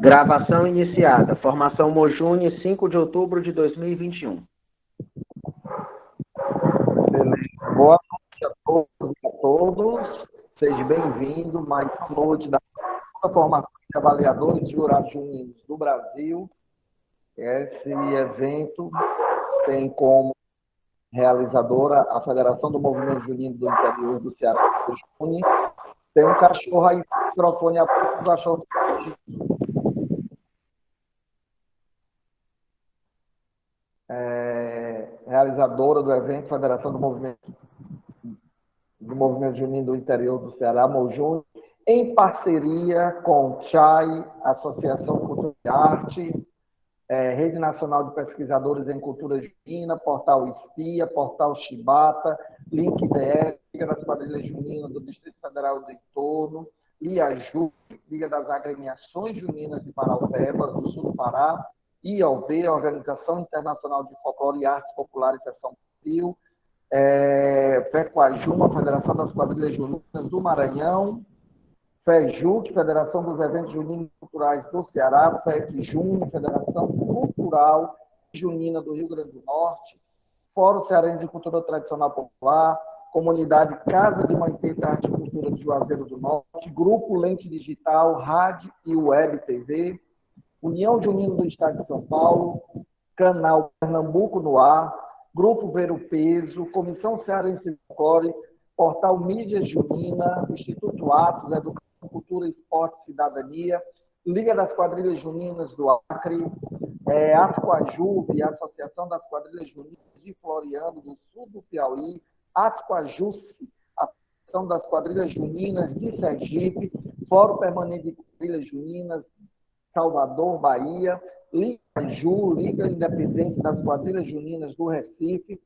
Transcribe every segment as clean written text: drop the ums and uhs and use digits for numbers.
Gravação iniciada. Formação Mojune, 5 de outubro de 2021. Beleza. Boa noite a todos e a todos. Seja bem-vindo mais uma noite da Formação de Avaliadores de Jurados Juninos do Brasil. Esse evento tem como realizadora a Federação do Movimento Junino do Interior do Ceará, Juni. Tem um cachorro aí, microfone aberto, o cachorro. Realizadora do evento, Federação do Movimento Junino do Interior do Ceará, Mojune, em parceria com CHAI, Associação Cultura e Arte, Rede Nacional de Pesquisadores em Cultura Junina, Portal Espia, Portal Chibata, LinkDR, Liga das Quadrilhas Juninas do Distrito Federal do Entorno, LIAJU, Liga das Agremiações Juninas de Paraupebas, do Sul do Pará, IOV, Organização Internacional de Folclore e Artes Populares de São Paulo, FECOAJUMA, Federação das Quadrilhas Juninas do Maranhão, FEJUC, Federação dos Eventos Juninos Culturais do Ceará, FECJUN, Federação Cultural Junina do Rio Grande do Norte, Fórum Cearense de Cultura Tradicional Popular, Comunidade Casa de Mãe Teta Arte e Cultura de Juazeiro do Norte, Grupo Lente Digital, Rádio e Web TV, União Junina do Estado de São Paulo, Canal Pernambuco no Ar, Grupo Ver o Peso, Comissão Cearense de Folclore, Portal Mídia Junina, Instituto Atos, Educação, Cultura, Esporte e Cidadania, Liga das Quadrilhas Juninas do Acre, Ascoajuve, Associação das Quadrilhas Juninas de Floriano, do Sul do Piauí, Ascoajuce, Associação das Quadrilhas Juninas de Sergipe, Fórum Permanente de Quadrilhas Juninas, Salvador, Bahia, LIAJU, Liga Independente das Quadrilhas Juninas do Recife,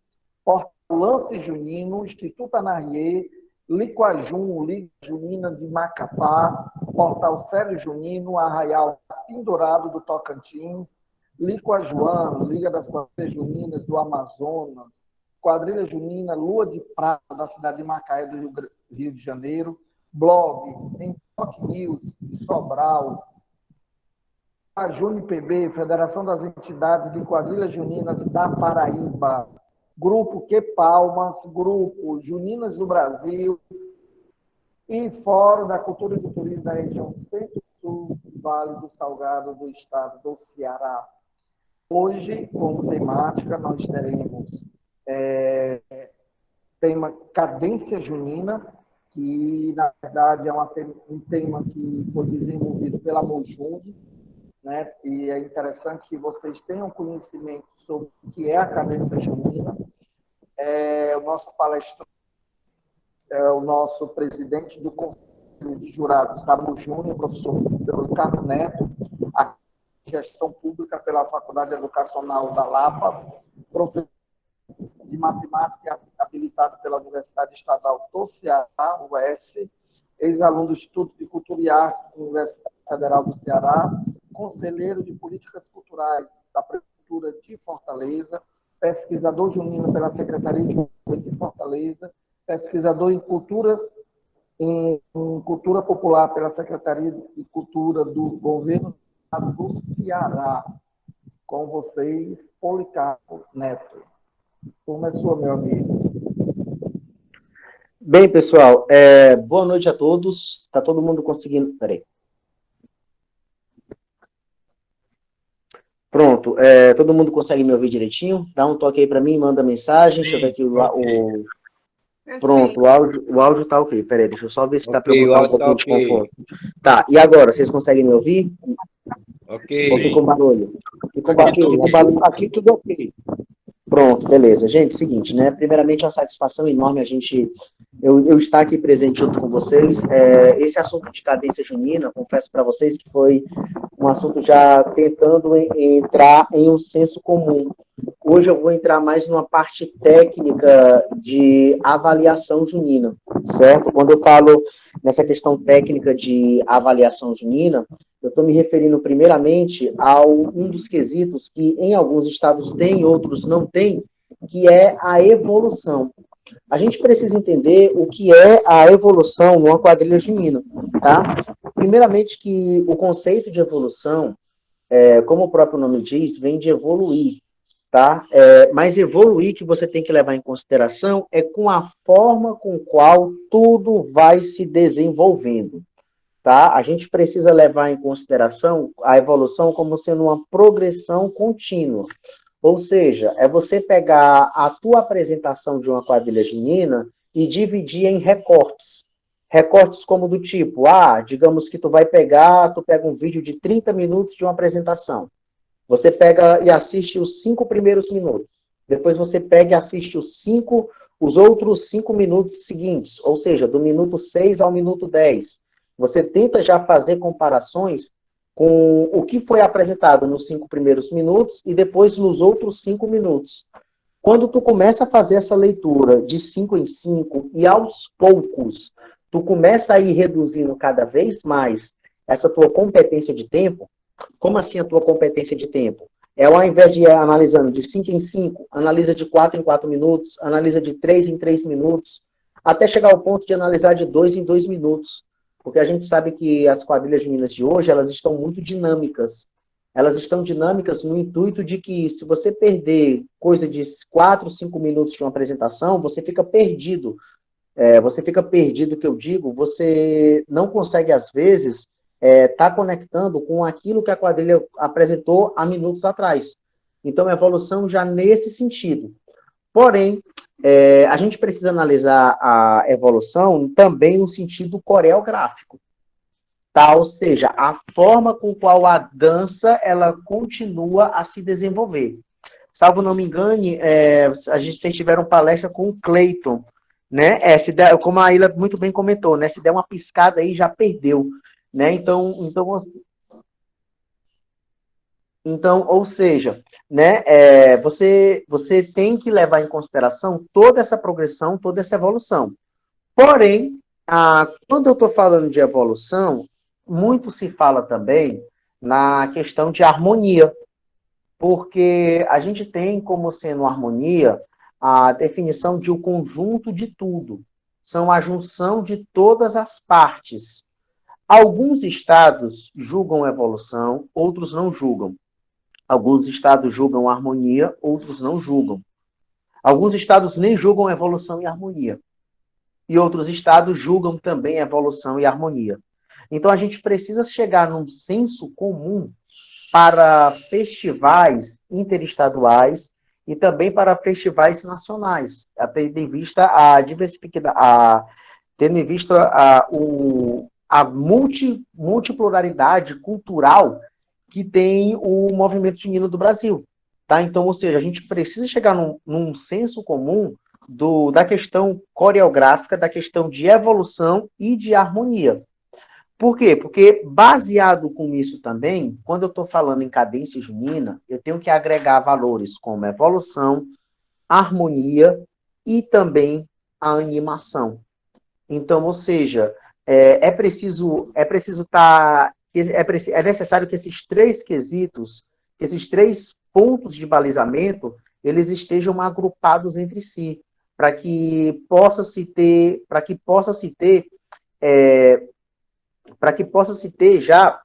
Portal Lance Junino, Instituto Anarriê, Liquajum, Liga Junina de Macapá, Portal Célio Junino, Arraial Pendurado do Tocantins, Liquajuano, Liga das Quadrilhas Juninas do Amazonas, Quadrilha Junina Lua de Prata, da cidade de Macaé, do Rio de Janeiro, blog, em Toque News, de Sobral, a JuniPB, Federação das Entidades de Quadrilhas Juninas da Paraíba, Grupo Que Palmas, Grupo Juninas do Brasil e Fórum da Cultura e do Turismo da região Centro-Sul, Vale do Salgado do Estado do Ceará. Hoje, como temática, nós teremos tema Cadência Junina, que, na verdade, é um tema que foi desenvolvido pela Mojune, né? E é interessante que vocês tenham conhecimento sobre o que é a cadência junina. O nosso palestrante é o nosso presidente do Conselho de Jurados da Mojune, o professor Ricardo Neto, a gestão pública pela Faculdade Educacional da Lapa, professor de matemática habilitado pela Universidade Estadual do Ceará, UES, ex-aluno do Instituto de Cultura e Arte da Universidade Federal do Ceará, conselheiro de políticas culturais da Prefeitura de Fortaleza, pesquisador junino pela Secretaria de Cultura de Fortaleza, pesquisador em cultura popular pela Secretaria de Cultura do Governo do Ceará. Com vocês, Policarpo Neto. Começou, meu amigo. Bem, pessoal, boa noite a todos. Está todo mundo conseguindo... Peraí. Pronto, todo mundo consegue me ouvir direitinho? Dá um toque aí para mim, manda mensagem. Sim, deixa eu ver aqui Pronto, o áudio tá ok. Peraí, deixa eu só ver se dá para botar um pouquinho de conforto. Tá, e agora, vocês conseguem me ouvir? Ok. Ou fica com barulho? Fica com barulho. Aqui tudo ok. Pronto, beleza. Gente, seguinte, né? Primeiramente, é uma satisfação enorme eu estar aqui presente junto com vocês. Esse assunto de cadência junina, confesso para vocês que foi um assunto já tentando entrar em um senso comum. Hoje eu vou entrar mais numa parte técnica de avaliação junina, certo? Quando eu falo nessa questão técnica de avaliação junina, eu estou me referindo primeiramente a um dos quesitos que em alguns estados tem, outros não tem, que é a evolução. A gente precisa entender o que é a evolução numa quadrilha junina, tá? primeiramente que o conceito de evolução, como o próprio nome diz, vem de evoluir, tá? Mas evoluir que você tem que levar em consideração é com a forma com qual tudo vai se desenvolvendo, tá? A gente precisa levar em consideração a evolução como sendo uma progressão contínua. Ou seja, é você pegar a tua apresentação de uma quadrilha junina e dividir em recortes. Recortes como do tipo, digamos que tu pega um vídeo de 30 minutos de uma apresentação. Você pega e assiste os 5 primeiros minutos. Depois você pega e assiste os outros 5 minutos seguintes, ou seja, do minuto 6 ao minuto 10. Você tenta já fazer comparações com o que foi apresentado nos 5 primeiros minutos e depois nos outros 5 minutos. Quando tu começa a fazer essa leitura de 5 em 5 e aos poucos tu começa a ir reduzindo cada vez mais essa tua competência de tempo. Como assim a tua competência de tempo? Ao invés de ir analisando de 5 em 5, analisa de 4 em 4 minutos, analisa de 3 em 3 minutos, até chegar ao ponto de analisar de 2 em 2 minutos. Porque a gente sabe que as quadrilhas juninas de hoje, elas estão muito dinâmicas. Elas estão dinâmicas no intuito de que, se você perder coisa de 4, 5 minutos de uma apresentação, você fica perdido. Você fica perdido, que eu digo, você não consegue, às vezes, tá conectando com aquilo que a quadrilha apresentou há minutos atrás. Então, a evolução já nesse sentido. Porém, a gente precisa analisar a evolução também no sentido coreográfico, tá? Ou seja, a forma com qual a dança ela continua a se desenvolver. Salvo não me engane, vocês tiveram palestra com o Cleiton, né? Como a Ilha muito bem comentou, né? Se der uma piscada aí, já perdeu, né? Então, ou seja, né, você tem que levar em consideração toda essa progressão, toda essa evolução. Porém, quando eu estou falando de evolução, muito se fala também na questão de harmonia, porque a gente tem como sendo harmonia a definição de um conjunto de tudo. São a junção de todas as partes. Alguns estados julgam evolução, outros não julgam. Alguns estados julgam harmonia, outros não julgam. Alguns estados nem julgam evolução e harmonia. E outros estados julgam também evolução e harmonia. Então, a gente precisa chegar num senso comum para festivais interestaduais e também para festivais nacionais, tendo em vista a diversificação, tendo em vista a multipluralidade cultural que tem o movimento junino do Brasil. Tá? Então, ou seja, a gente precisa chegar num senso comum da questão coreográfica, da questão de evolução e de harmonia. Por quê? Porque, baseado com isso também, quando eu estou falando em cadência junina, eu tenho que agregar valores como evolução, harmonia e também a animação. Então, ou seja, é necessário que esses 3 quesitos, esses 3 pontos de balizamento, eles estejam agrupados entre si, para que possa se ter já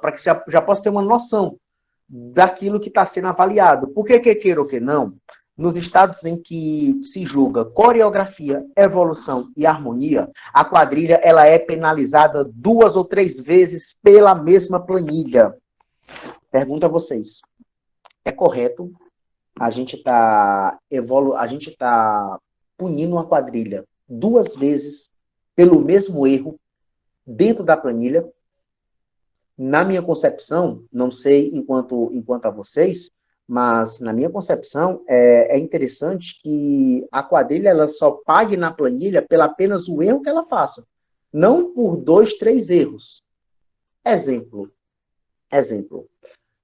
para que já possa ter uma noção daquilo que está sendo avaliado. Por que queira ou que não, nos estados em que se julga coreografia, evolução e harmonia, a quadrilha ela é penalizada 2 ou 3 vezes pela mesma planilha. Pergunto a vocês, é correto a gente tá punindo uma quadrilha 2 vezes pelo mesmo erro dentro da planilha? Na minha concepção, não sei enquanto a vocês, mas na minha concepção é interessante que a quadrilha ela só pague na planilha pelo apenas o erro que ela faça, não por 2, 3 erros. Exemplo.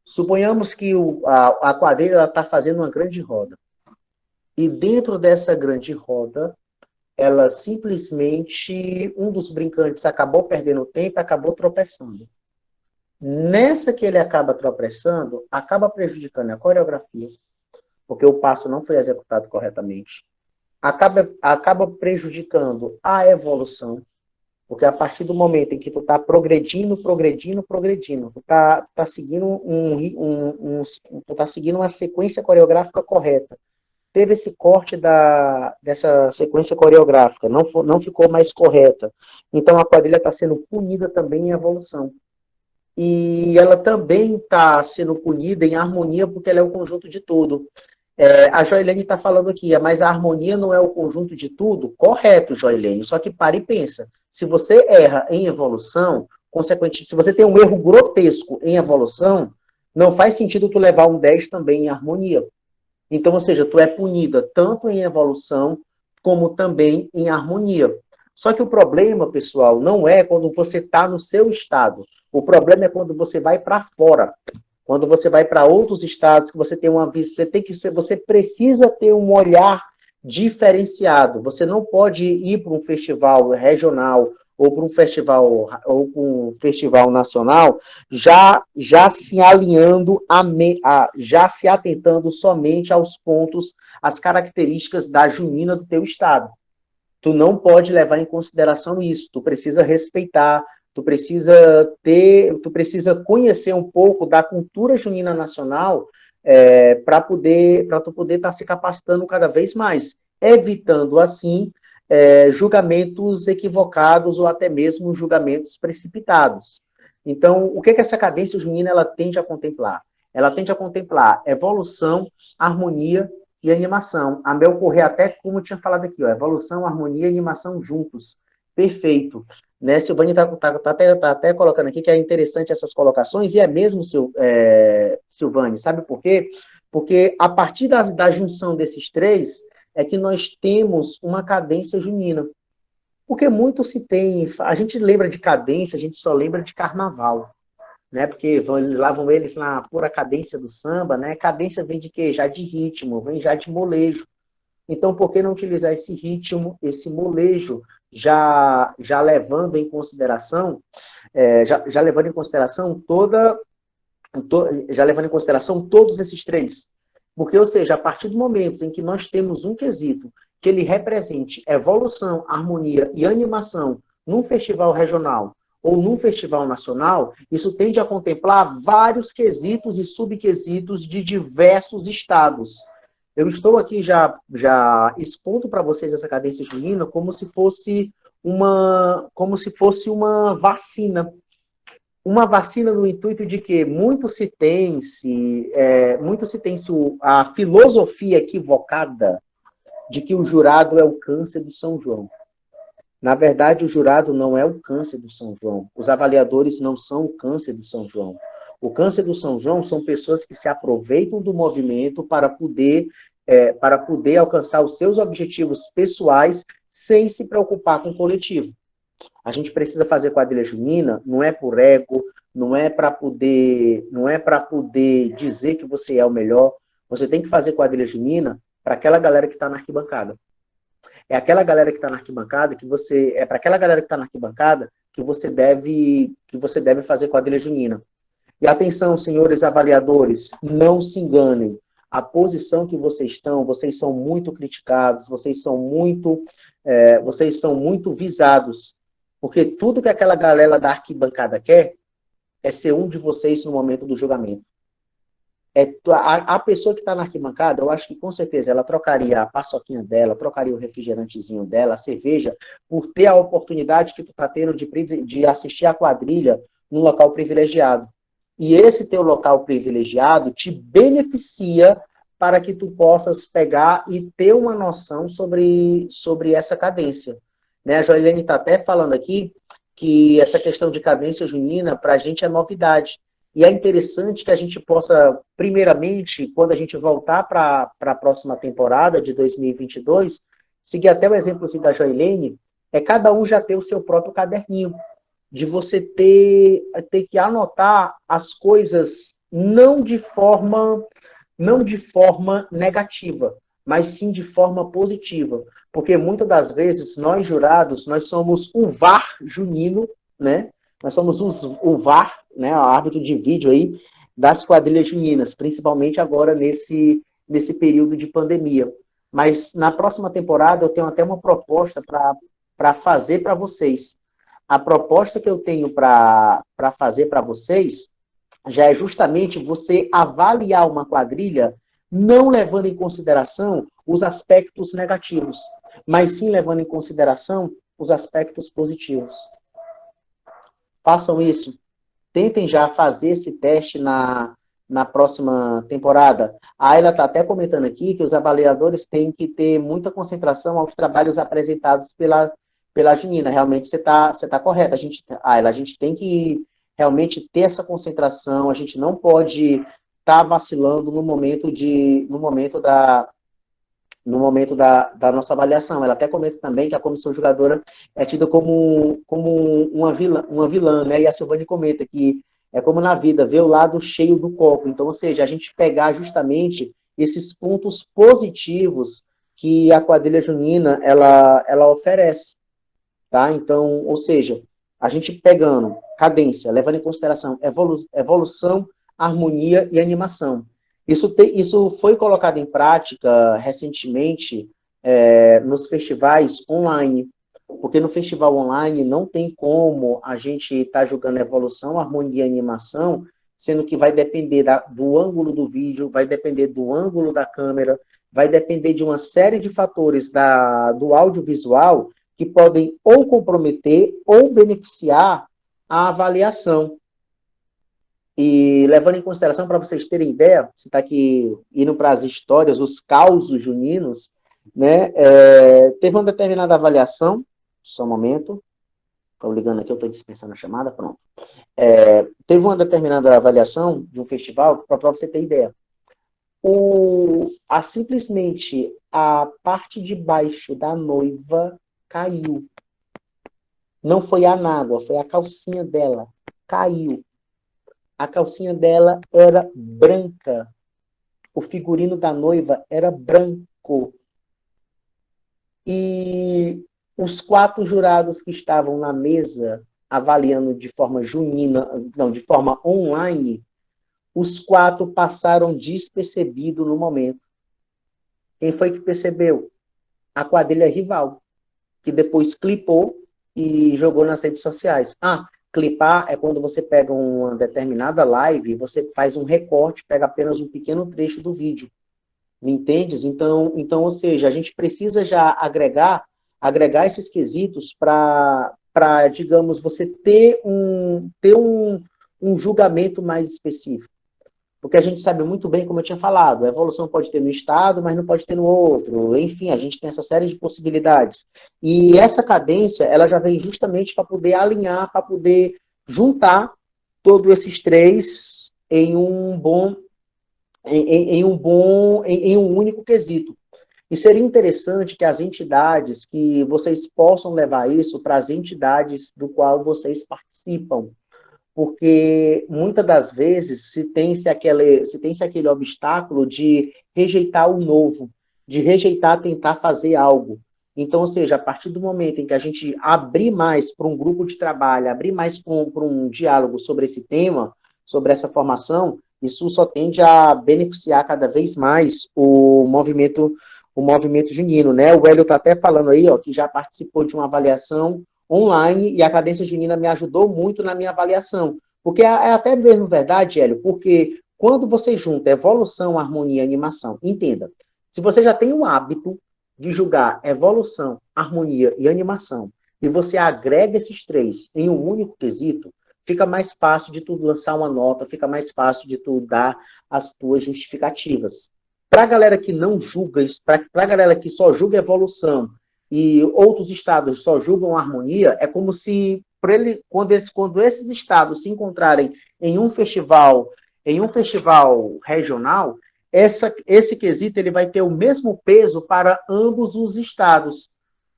Suponhamos que a quadrilha está fazendo uma grande roda. E dentro dessa grande roda, ela simplesmente, um dos brincantes acabou perdendo tempo e acabou tropeçando. Nessa que ele acaba tropeçando, acaba prejudicando a coreografia, porque o passo não foi executado corretamente. Acaba prejudicando a evolução. Porque a partir do momento em que tu tá progredindo, tu tá seguindo tu tá seguindo uma sequência coreográfica correta. Teve esse corte dessa sequência coreográfica, não ficou mais correta. Então a quadrilha está sendo punida também em evolução. E ela também está sendo punida em harmonia porque ela é o conjunto de tudo. A Joilene está falando aqui, mas a harmonia não é o conjunto de tudo? Correto, Joilene, só que para e pensa. Se você erra em evolução, consequentemente, se você tem um erro grotesco em evolução, não faz sentido tu levar um 10 também em harmonia. Então, ou seja, tu é punida tanto em evolução como também em harmonia. Só que o problema, pessoal, não é quando você está no seu estado. O problema é quando você vai para fora. Quando você vai para outros estados, que você tem você precisa ter um olhar diferenciado. Você não pode ir para um festival regional ou para um festival nacional já se alinhando já se atentando somente aos pontos, às características da junina do teu estado. Tu não pode levar em consideração isso. Tu precisa respeitar. Tu precisa conhecer um pouco da cultura junina nacional para tu poder estar se capacitando cada vez mais, evitando assim julgamentos equivocados ou até mesmo julgamentos precipitados. Então, o que essa cadência junina ela tende a contemplar? Ela tende a contemplar evolução, harmonia e animação. A meu ocorrer até como eu tinha falado aqui, ó, evolução, harmonia e animação juntos. Perfeito. Né, Silvane está até colocando aqui que é interessante essas colocações, e é mesmo, Silvane, sabe por quê? Porque a partir da junção desses três é que nós temos uma cadência junina. Porque muito se tem, a gente lembra de cadência, a gente só lembra de carnaval, né? Porque lá vão eles na pura cadência do samba, né? Cadência vem de quê? Já de ritmo, vem já de molejo. Então, por que não utilizar esse ritmo, esse molejo, já levando em consideração, já levando em consideração já levando em consideração todos esses três? Porque, ou seja, a partir do momento em que nós temos um quesito que ele represente evolução, harmonia e animação num festival regional ou num festival nacional, isso tende a contemplar vários quesitos e subquesitos de diversos estados. Eu estou aqui já expondo para vocês essa cadência junina como se fosse uma vacina. Uma vacina no intuito de que muito se tem a filosofia equivocada de que o jurado é o câncer do São João. Na verdade, o jurado não é o câncer do São João. Os avaliadores não são o câncer do São João. O câncer do São João são pessoas que se aproveitam do movimento para poder alcançar os seus objetivos pessoais sem se preocupar com o coletivo. A gente precisa fazer quadrilha junina, não é por ego, não é para poder dizer que você é o melhor. Você tem que fazer quadrilha junina para aquela galera que está na arquibancada. É aquela galera que está na arquibancada para aquela galera que está na arquibancada que você deve fazer quadrilha junina. E atenção, senhores avaliadores, não se enganem. A posição que vocês são muito criticados, vocês são muito visados. Porque tudo que aquela galera da arquibancada quer é ser um de vocês no momento do julgamento. A pessoa que está na arquibancada, eu acho que com certeza ela trocaria a paçoquinha dela, trocaria o refrigerantezinho dela, a cerveja, por ter a oportunidade que tu está tendo de assistir a quadrilha num local privilegiado. E esse teu local privilegiado te beneficia para que tu possas pegar e ter uma noção sobre essa cadência. Né? A Joilene está até falando aqui que essa questão de cadência junina para a gente é novidade. E é interessante que a gente possa, primeiramente, quando a gente voltar para a próxima temporada de 2022, seguir até o exemplo assim, da Joilene, cada um já ter o seu próprio caderninho, de você ter que anotar as coisas não de forma negativa, mas sim de forma positiva. Porque muitas das vezes nós jurados, nós somos o VAR junino, né? Nós somos o VAR, né, o árbitro de vídeo aí das quadrilhas juninas, principalmente agora nesse período de pandemia. Mas na próxima temporada eu tenho até uma proposta para fazer para vocês. a proposta que eu tenho para fazer para vocês já é justamente você avaliar uma quadrilha não levando em consideração os aspectos negativos, mas sim levando em consideração os aspectos positivos. Façam isso. Tentem já fazer esse teste na próxima temporada. A Ayla está até comentando aqui que os avaliadores têm que ter muita concentração aos trabalhos apresentados pela Junina. Realmente você tá correta. Ayla, a gente tem que realmente ter essa concentração, a gente não pode estar vacilando no momento da nossa avaliação. Ela até comenta também que a comissão jogadora é tida como uma vilã, né? E a Silvane comenta que é como na vida, ver o lado cheio do copo. Então, ou seja, a gente pegar justamente esses pontos positivos que a quadrilha junina ela oferece, tá? Então, ou seja, a gente pegando cadência, levando em consideração evolução, harmonia e animação. Isso foi colocado em prática recentemente nos festivais online, porque no festival online não tem como a gente estar julgando evolução, harmonia e animação, sendo que vai depender do ângulo do vídeo, vai depender do ângulo da câmera, vai depender de uma série de fatores do audiovisual que podem ou comprometer ou beneficiar a avaliação. E levando em consideração, para vocês terem ideia, você está aqui indo para as histórias, os causos juninos, né? Teve uma determinada avaliação, só um momento, estou ligando aqui, eu estou dispensando a chamada, pronto. Teve uma determinada avaliação de um festival, para você ter ideia. Simplesmente a parte de baixo da noiva caiu. Não foi a nágua, foi a calcinha dela. Caiu. A calcinha dela era branca. O figurino da noiva era branco. E os 4 jurados que estavam na mesa, avaliando de forma junina, não, de forma online, os 4 passaram despercebido no momento. Quem foi que percebeu? A quadrilha rival, que depois clipou e jogou nas redes sociais. Clipar é quando você pega uma determinada live e você faz um recorte, pega apenas um pequeno trecho do vídeo. Me entendes? Então, ou seja, a gente precisa já agregar esses quesitos para, digamos, você ter um julgamento mais específico. Porque a gente sabe muito bem, como eu tinha falado, a evolução pode ter no estado, mas não pode ter no outro. Enfim, a gente tem essa série de possibilidades. E essa cadência, ela já vem justamente para poder alinhar, para poder juntar todos esses 3 em um único quesito. E seria interessante que as entidades, que vocês possam levar isso para as entidades do qual vocês participam. Porque muitas das vezes se tem-se aquele obstáculo de rejeitar o novo, de rejeitar tentar fazer algo. Então, ou seja, a partir do momento em que a gente abrir mais para um grupo de trabalho, abrir mais para um diálogo sobre esse tema, sobre essa formação, isso só tende a beneficiar cada vez mais o movimento junino, né? O Hélio está até falando aí, ó, que já participou de uma avaliação online e a cadência junina me ajudou muito na minha avaliação. Porque é até mesmo verdade, Hélio, porque quando você junta evolução, harmonia e animação, entenda, se você já tem o hábito de julgar evolução, harmonia e animação, e você agrega esses 3 em um único quesito, fica mais fácil de tu lançar uma nota, fica mais fácil de tu dar as tuas justificativas. Para a galera que não julga, para a galera que só julga evolução, e outros estados só julgam a harmonia, é como se, quando esses estados se encontrarem em um festival regional, esse quesito ele vai ter o mesmo peso para ambos os estados.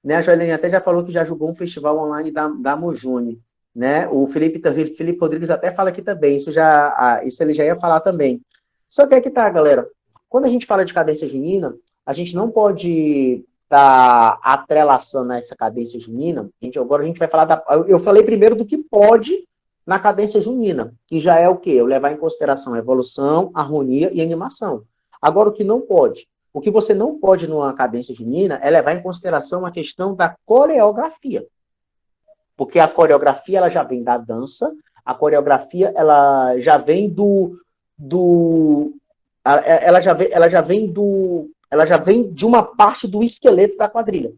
Né? A Joelene até já falou que já julgou um festival online da Mojune. Né? O Felipe Rodrigues até fala aqui também, isso ele já ia falar também. Só que aqui tá, galera, quando a gente fala de cadência junina, a gente não pode atrelaçando essa cadência junina. Agora a gente vai falar eu falei primeiro do que pode na cadência junina, que já é o quê? Eu levar em consideração evolução, harmonia e animação. Agora, o que não pode? O que você não pode numa cadência junina é levar em consideração a questão da coreografia. Porque a coreografia ela já vem da dança, a coreografia ela já vem ela já vem de uma parte do esqueleto da quadrilha.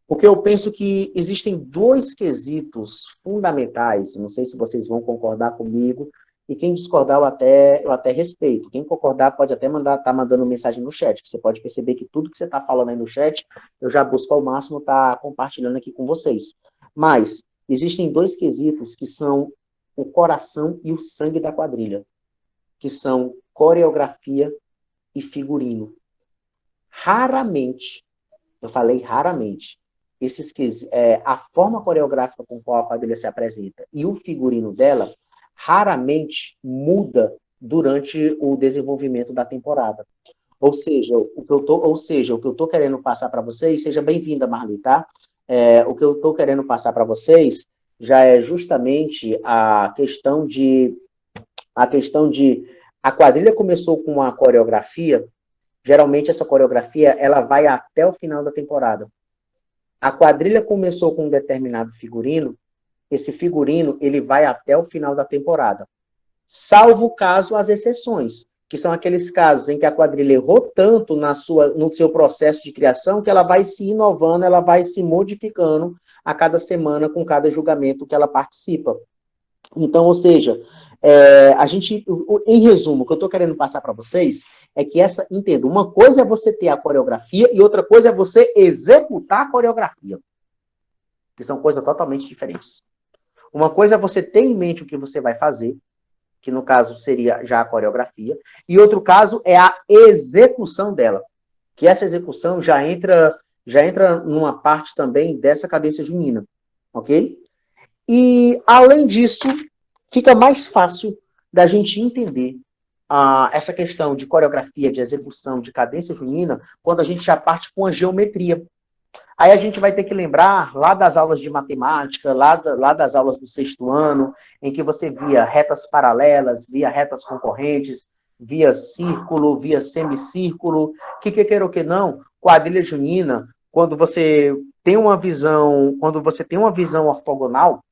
Porque eu penso que existem dois quesitos fundamentais, não sei se vocês vão concordar comigo, e quem discordar eu até respeito. Quem concordar pode até tá mandando mensagem no chat, que você pode perceber que tudo que você está falando aí no chat, eu já busco ao máximo estar compartilhando aqui com vocês. Mas existem dois quesitos que são o coração e o sangue da quadrilha, que são coreografia e figurino. Raramente, eu falei raramente, a forma coreográfica com qual a quadrilha se apresenta e o figurino dela raramente muda durante o desenvolvimento da temporada. Ou seja, o que eu estou querendo passar para vocês, seja bem-vinda, Marli, tá? O que eu estou querendo passar para vocês já é justamente a questão de a quadrilha começou com uma coreografia, geralmente essa coreografia ela vai até o final da temporada. A quadrilha começou com um determinado figurino, esse figurino ele vai até o final da temporada. Salvo caso as exceções, que são aqueles casos em que a quadrilha errou tanto no seu processo de criação que ela vai se inovando, ela vai se modificando a cada semana com cada julgamento que ela participa. Então, ou seja, em resumo, o que eu estou querendo passar para vocês é que entenda, uma coisa é você ter a coreografia e outra coisa é você executar a coreografia, que são coisas totalmente diferentes. Uma coisa é você ter em mente o que você vai fazer, que no caso seria já a coreografia, e outro caso é a execução dela, que essa execução já entra numa parte também dessa cadência junina, ok? E, além disso, fica mais fácil da gente entender essa questão de coreografia, de execução, de cadência junina, quando a gente já parte com a geometria. Aí a gente vai ter que lembrar lá das aulas de matemática, lá das aulas do sexto ano, em que você via retas paralelas, via retas concorrentes, via círculo, via semicírculo, que queira ou que não, quadrilha junina, quando você tem uma visão ortogonal,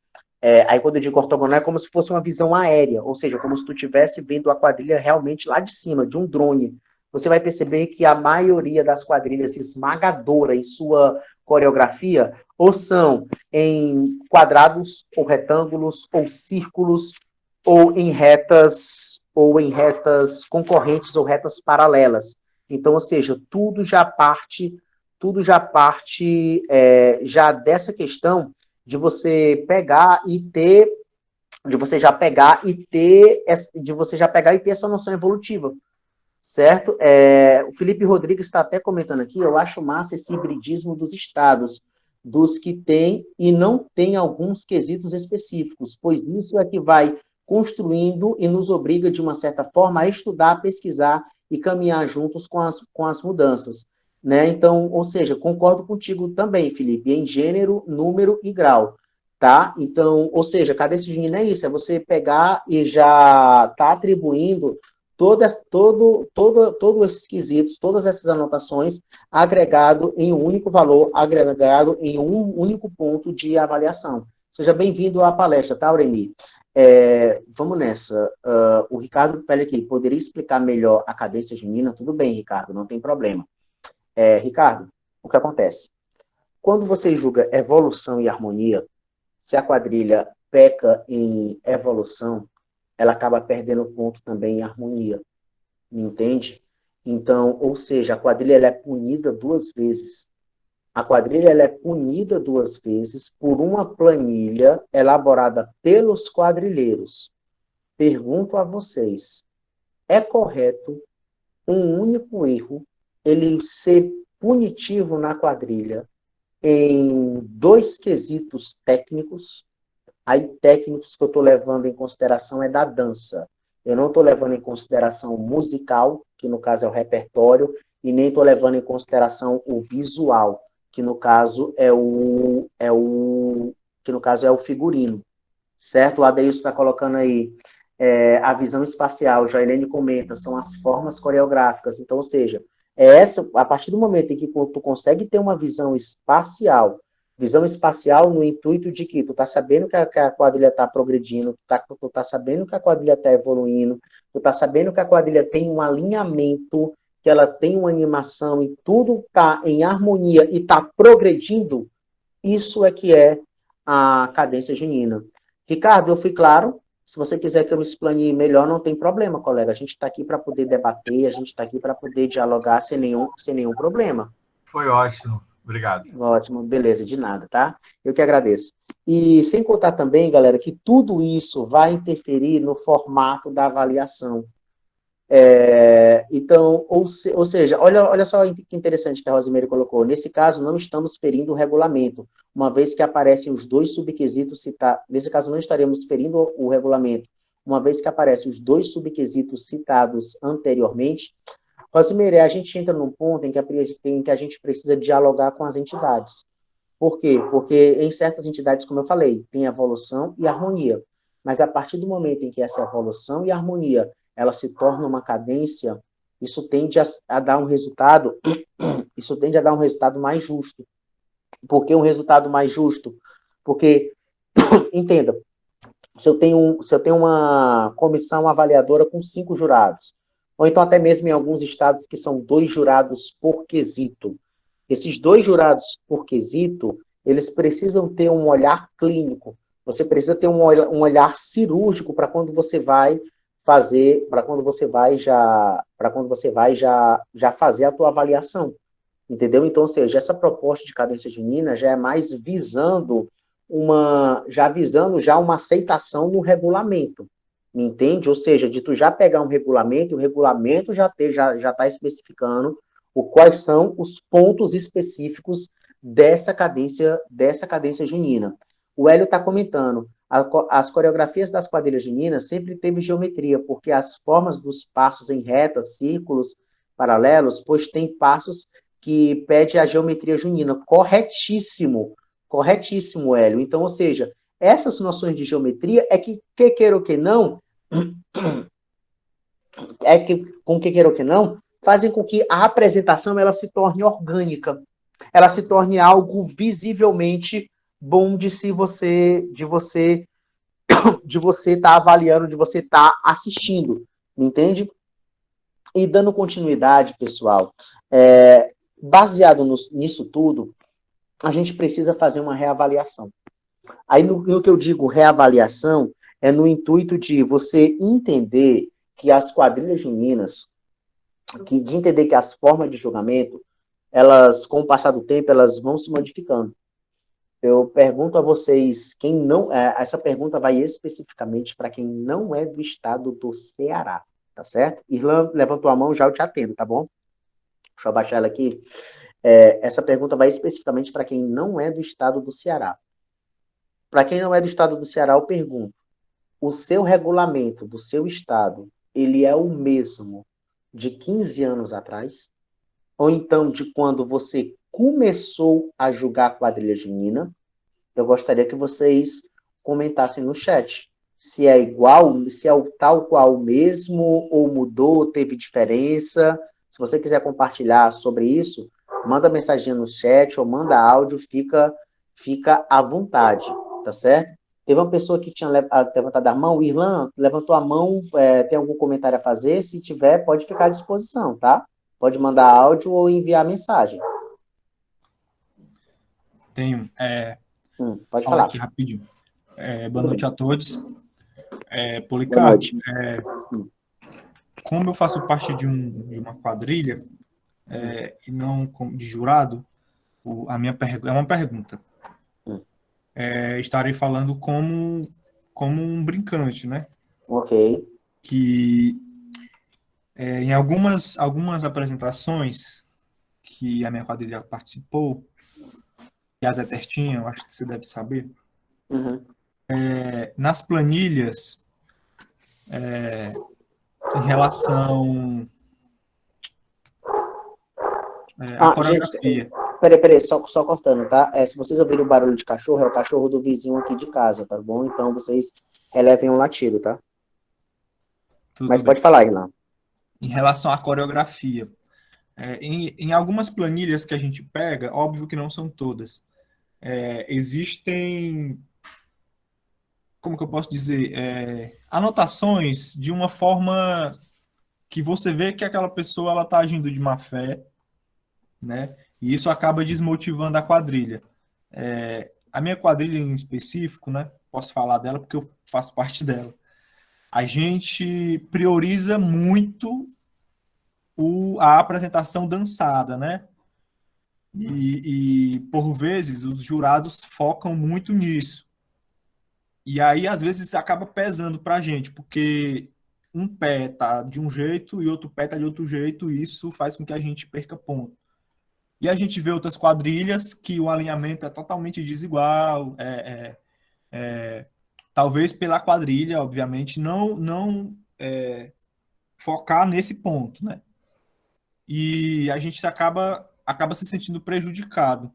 aí quando eu digo ortogonal é como se fosse uma visão aérea, ou seja, como se tu estivesse vendo a quadrilha realmente lá de cima, de um drone. Você vai perceber que a maioria das quadrilhas esmagadora em sua coreografia ou são em quadrados, ou retângulos, ou círculos, ou em retas concorrentes ou retas paralelas. Então, ou seja, tudo já parte já dessa questão de você pegar e ter essa noção evolutiva, certo? O Felipe Rodrigues está até comentando aqui, eu acho massa esse hibridismo dos estados, dos que tem e não tem alguns quesitos específicos, pois isso é que vai construindo e nos obriga, de uma certa forma, a estudar, pesquisar e caminhar juntos com as mudanças. Né? Então, ou seja, concordo contigo também, Felipe, em gênero, número e grau, tá? Então, ou seja, cadência junina é isso, é você pegar e já tá atribuindo todos esses quesitos, todas essas anotações, agregado em um único valor, agregado em um único ponto de avaliação. Seja bem-vindo à palestra, tá, Aureni? Vamos nessa. O Ricardo pede aqui, poderia explicar melhor a cadência junina? Tudo bem, Ricardo, não tem problema. Ricardo, o que acontece? Quando você julga evolução e harmonia, se a quadrilha peca em evolução, ela acaba perdendo ponto também em harmonia, me entende? Então, ou seja, a quadrilha ela é punida duas vezes. A quadrilha ela é punida duas vezes por uma planilha elaborada pelos quadrilheiros. Pergunto a vocês, é correto um único erro ele ser punitivo na quadrilha em dois quesitos técnicos? Aí, técnicos que eu estou levando em consideração é da dança. Eu não estou levando em consideração o musical, que no caso é o repertório, e nem estou levando em consideração o visual, que no caso é o figurino. Certo? O Adeilson está colocando aí a visão espacial, Jailene comenta, são as formas coreográficas. Então, ou seja, a partir do momento em que tu consegue ter uma visão espacial Visão espacial no intuito de que tu tá sabendo que a quadrilha tá progredindo, tu tá sabendo que a quadrilha tá evoluindo, tu tá sabendo que a quadrilha tem um alinhamento, que ela tem uma animação e tudo tá em harmonia e tá progredindo. Isso é que é a cadência junina. Ricardo, eu fui claro. Se você quiser que eu me explane melhor, não tem problema, colega. A gente está aqui para poder debater, a gente está aqui para poder dialogar sem nenhum problema. Foi ótimo. Obrigado. Ótimo, beleza, de nada, tá? Eu que agradeço. E sem contar também, galera, que tudo isso vai interferir no formato da avaliação. Então, ou seja, olha só que interessante que a Rosimeire colocou. Nesse caso, não estamos ferindo o regulamento, uma vez que aparecem os dois subquesitos citados. Nesse caso, não estaremos ferindo o regulamento, uma vez que aparecem os dois subquesitos citados anteriormente. Rosimeire, a gente entra num ponto em que a gente precisa dialogar com as entidades. Por quê? Porque em certas entidades, como eu falei, tem evolução e harmonia. Mas a partir do momento em que essa evolução e harmonia ela se torna uma cadência, isso tende a dar um resultado, isso tende a dar um resultado mais justo. Por que um resultado mais justo? Porque, entenda, se eu tenho uma comissão avaliadora com 5 jurados, ou então até mesmo em alguns estados que são 2 jurados por quesito, esses 2 jurados por quesito, eles precisam ter um olhar clínico, você precisa ter um olhar cirúrgico para quando você vai fazer, para quando você vai já fazer a tua avaliação, entendeu? Então, ou seja, essa proposta de cadência junina já é mais visando já uma aceitação no regulamento, me entende? Ou seja, de tu já pegar um regulamento, e o regulamento já está especificando quais são os pontos específicos dessa cadência junina. O Hélio está comentando, as coreografias das quadrilhas juninas sempre teve geometria, porque as formas dos passos em retas, círculos, paralelos, pois tem passos que pede a geometria junina. Corretíssimo, Hélio. Então, ou seja, essas noções de geometria é que queira ou que não, fazem com que a apresentação ela se torne orgânica, ela se torne algo visivelmente bom de você estar avaliando, de você estar assistindo, me entende? E dando continuidade, pessoal, baseado nisso tudo, a gente precisa fazer uma reavaliação. Aí, no que eu digo reavaliação, é no intuito de você entender que as quadrilhas juninas, de entender que as formas de julgamento, elas, com o passar do tempo, elas vão se modificando. Eu pergunto a vocês, essa pergunta vai especificamente para quem não é do estado do Ceará, tá certo? Irlan levantou a mão, já eu te atendo, tá bom? Deixa eu abaixar ela aqui. Essa pergunta vai especificamente para quem não é do estado do Ceará. Para quem não é do estado do Ceará, eu pergunto, o seu regulamento do seu estado, ele é o mesmo de 15 anos atrás? Ou então de quando você começou a julgar a quadrilha junina? Eu gostaria que vocês comentassem no chat se é igual, se é o tal qual mesmo, ou mudou, teve diferença. Se você quiser compartilhar sobre isso, manda mensagem no chat ou manda áudio, fica à vontade, tá certo? Teve uma pessoa que tinha levantado a mão, Irlan, levantou a mão, tem algum comentário a fazer? Se tiver, pode ficar à disposição, tá? Pode mandar áudio ou enviar mensagem. Tenho. Pode falar aqui rapidinho. Boa noite a todos. Policarpo, como eu faço parte de uma quadrilha e não de jurado, a minha é uma pergunta. Estarei falando como um brincante, né? Ok. Que em algumas apresentações que a minha quadrilha participou, e a Zé Tertinha, eu acho que você deve saber, nas planilhas, em relação à coreografia. Gente, peraí, só cortando, tá? Se vocês ouvirem o barulho de cachorro, é o cachorro do vizinho aqui de casa, tá bom? Então vocês relevem um latido, tá? Mas pode falar, Irlan. Em relação à coreografia, em algumas planilhas que a gente pega, óbvio que não são todas, existem, como que eu posso dizer, anotações de uma forma que você vê que aquela pessoa ela está agindo de má fé, né? E isso acaba desmotivando a quadrilha. A minha quadrilha em específico, né? Posso falar dela porque eu faço parte dela. A gente prioriza muito a apresentação dançada, né? E por vezes os jurados focam muito nisso. E aí às vezes acaba pesando para a gente, porque um pé tá de um jeito e outro pé tá de outro jeito, e isso faz com que a gente perca ponto. E a gente vê outras quadrilhas que o alinhamento é totalmente desigual, talvez pela quadrilha, obviamente, não focar nesse ponto, né? E a gente acaba se sentindo prejudicado.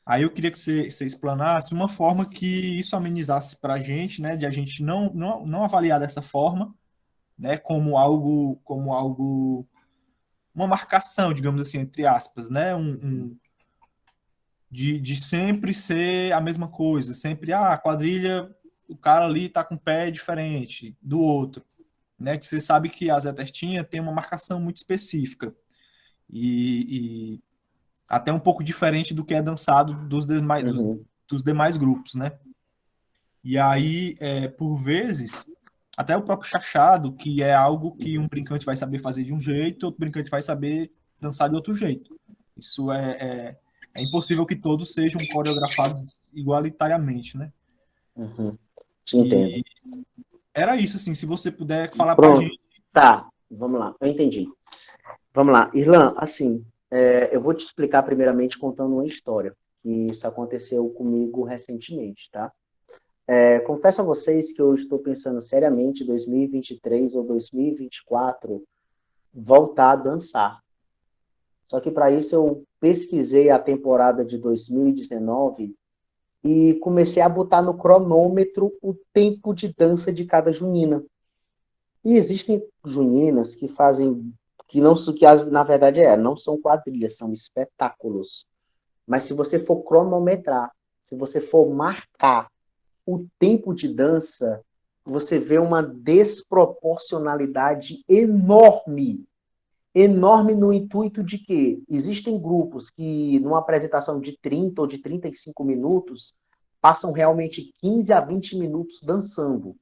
Aí eu queria que você explanasse uma forma que isso amenizasse para a gente, né? De a gente não avaliar dessa forma, né? Como algo, uma marcação, digamos assim, entre aspas, né? De sempre ser a mesma coisa, sempre, a quadrilha, o cara ali tá com o pé diferente do outro, né? Que você sabe que a Zé Tertinha tem uma marcação muito específica e até um pouco diferente do que é dançado dos demais grupos, né? E aí, por vezes, até o próprio chachado, que é algo que um brincante vai saber fazer de um jeito, outro brincante vai saber dançar de outro jeito. Isso é impossível que todos sejam coreografados igualitariamente, né? Te entendo. E era isso, assim, se você puder falar pra Pronto. gente. Tá, vamos lá. Eu entendi. Vamos lá. Irlan, assim, eu vou te explicar primeiramente contando uma história. Que isso aconteceu comigo recentemente, tá? Confesso a vocês que eu estou pensando seriamente em 2023 ou 2024 voltar a dançar. Só que para isso eu pesquisei a temporada de 2019 e comecei a botar no cronômetro o tempo de dança de cada junina. E existem juninas que fazem, na verdade não são quadrilhas, são espetáculos. Mas se você for cronometrar, se você for marcar o tempo de dança, você vê uma desproporcionalidade enorme. Enorme no intuito de que existem grupos que, numa apresentação de 30 ou de 35 minutos, passam realmente 15 a 20 minutos dançando.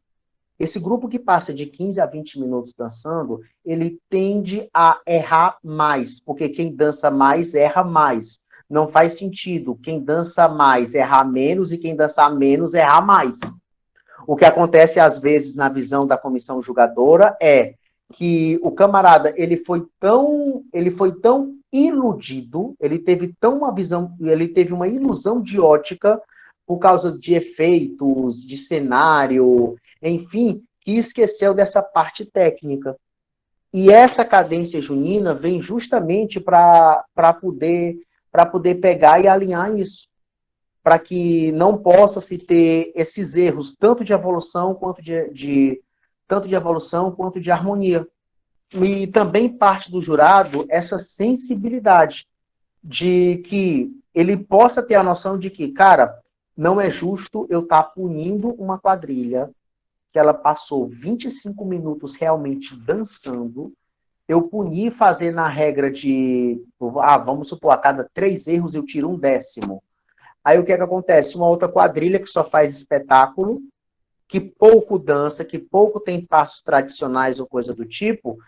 Esse grupo que passa de 15 a 20 minutos dançando, ele tende a errar mais, porque quem dança mais erra mais. Não faz sentido. Quem dança mais errar menos e quem dançar menos errar mais. O que acontece às vezes na visão da comissão julgadora é que o camarada ele foi tão iludido, ele teve uma ilusão de ótica por causa de efeitos, de cenário, enfim, que esqueceu dessa parte técnica. E essa cadência junina vem justamente para poder pegar e alinhar isso, para que não possa se ter esses erros, tanto de evolução quanto tanto de evolução quanto de harmonia. E também parte do jurado essa sensibilidade de que ele possa ter a noção de que, cara, não é justo eu estar punindo uma quadrilha que ela passou 25 minutos realmente dançando, eu punir fazer na regra de, vamos supor, a cada 3 erros eu tiro 1/10. Aí o que é que acontece? Uma outra quadrilha que só faz espetáculo, que pouco dança, que pouco tem passos tradicionais ou coisa do tipo,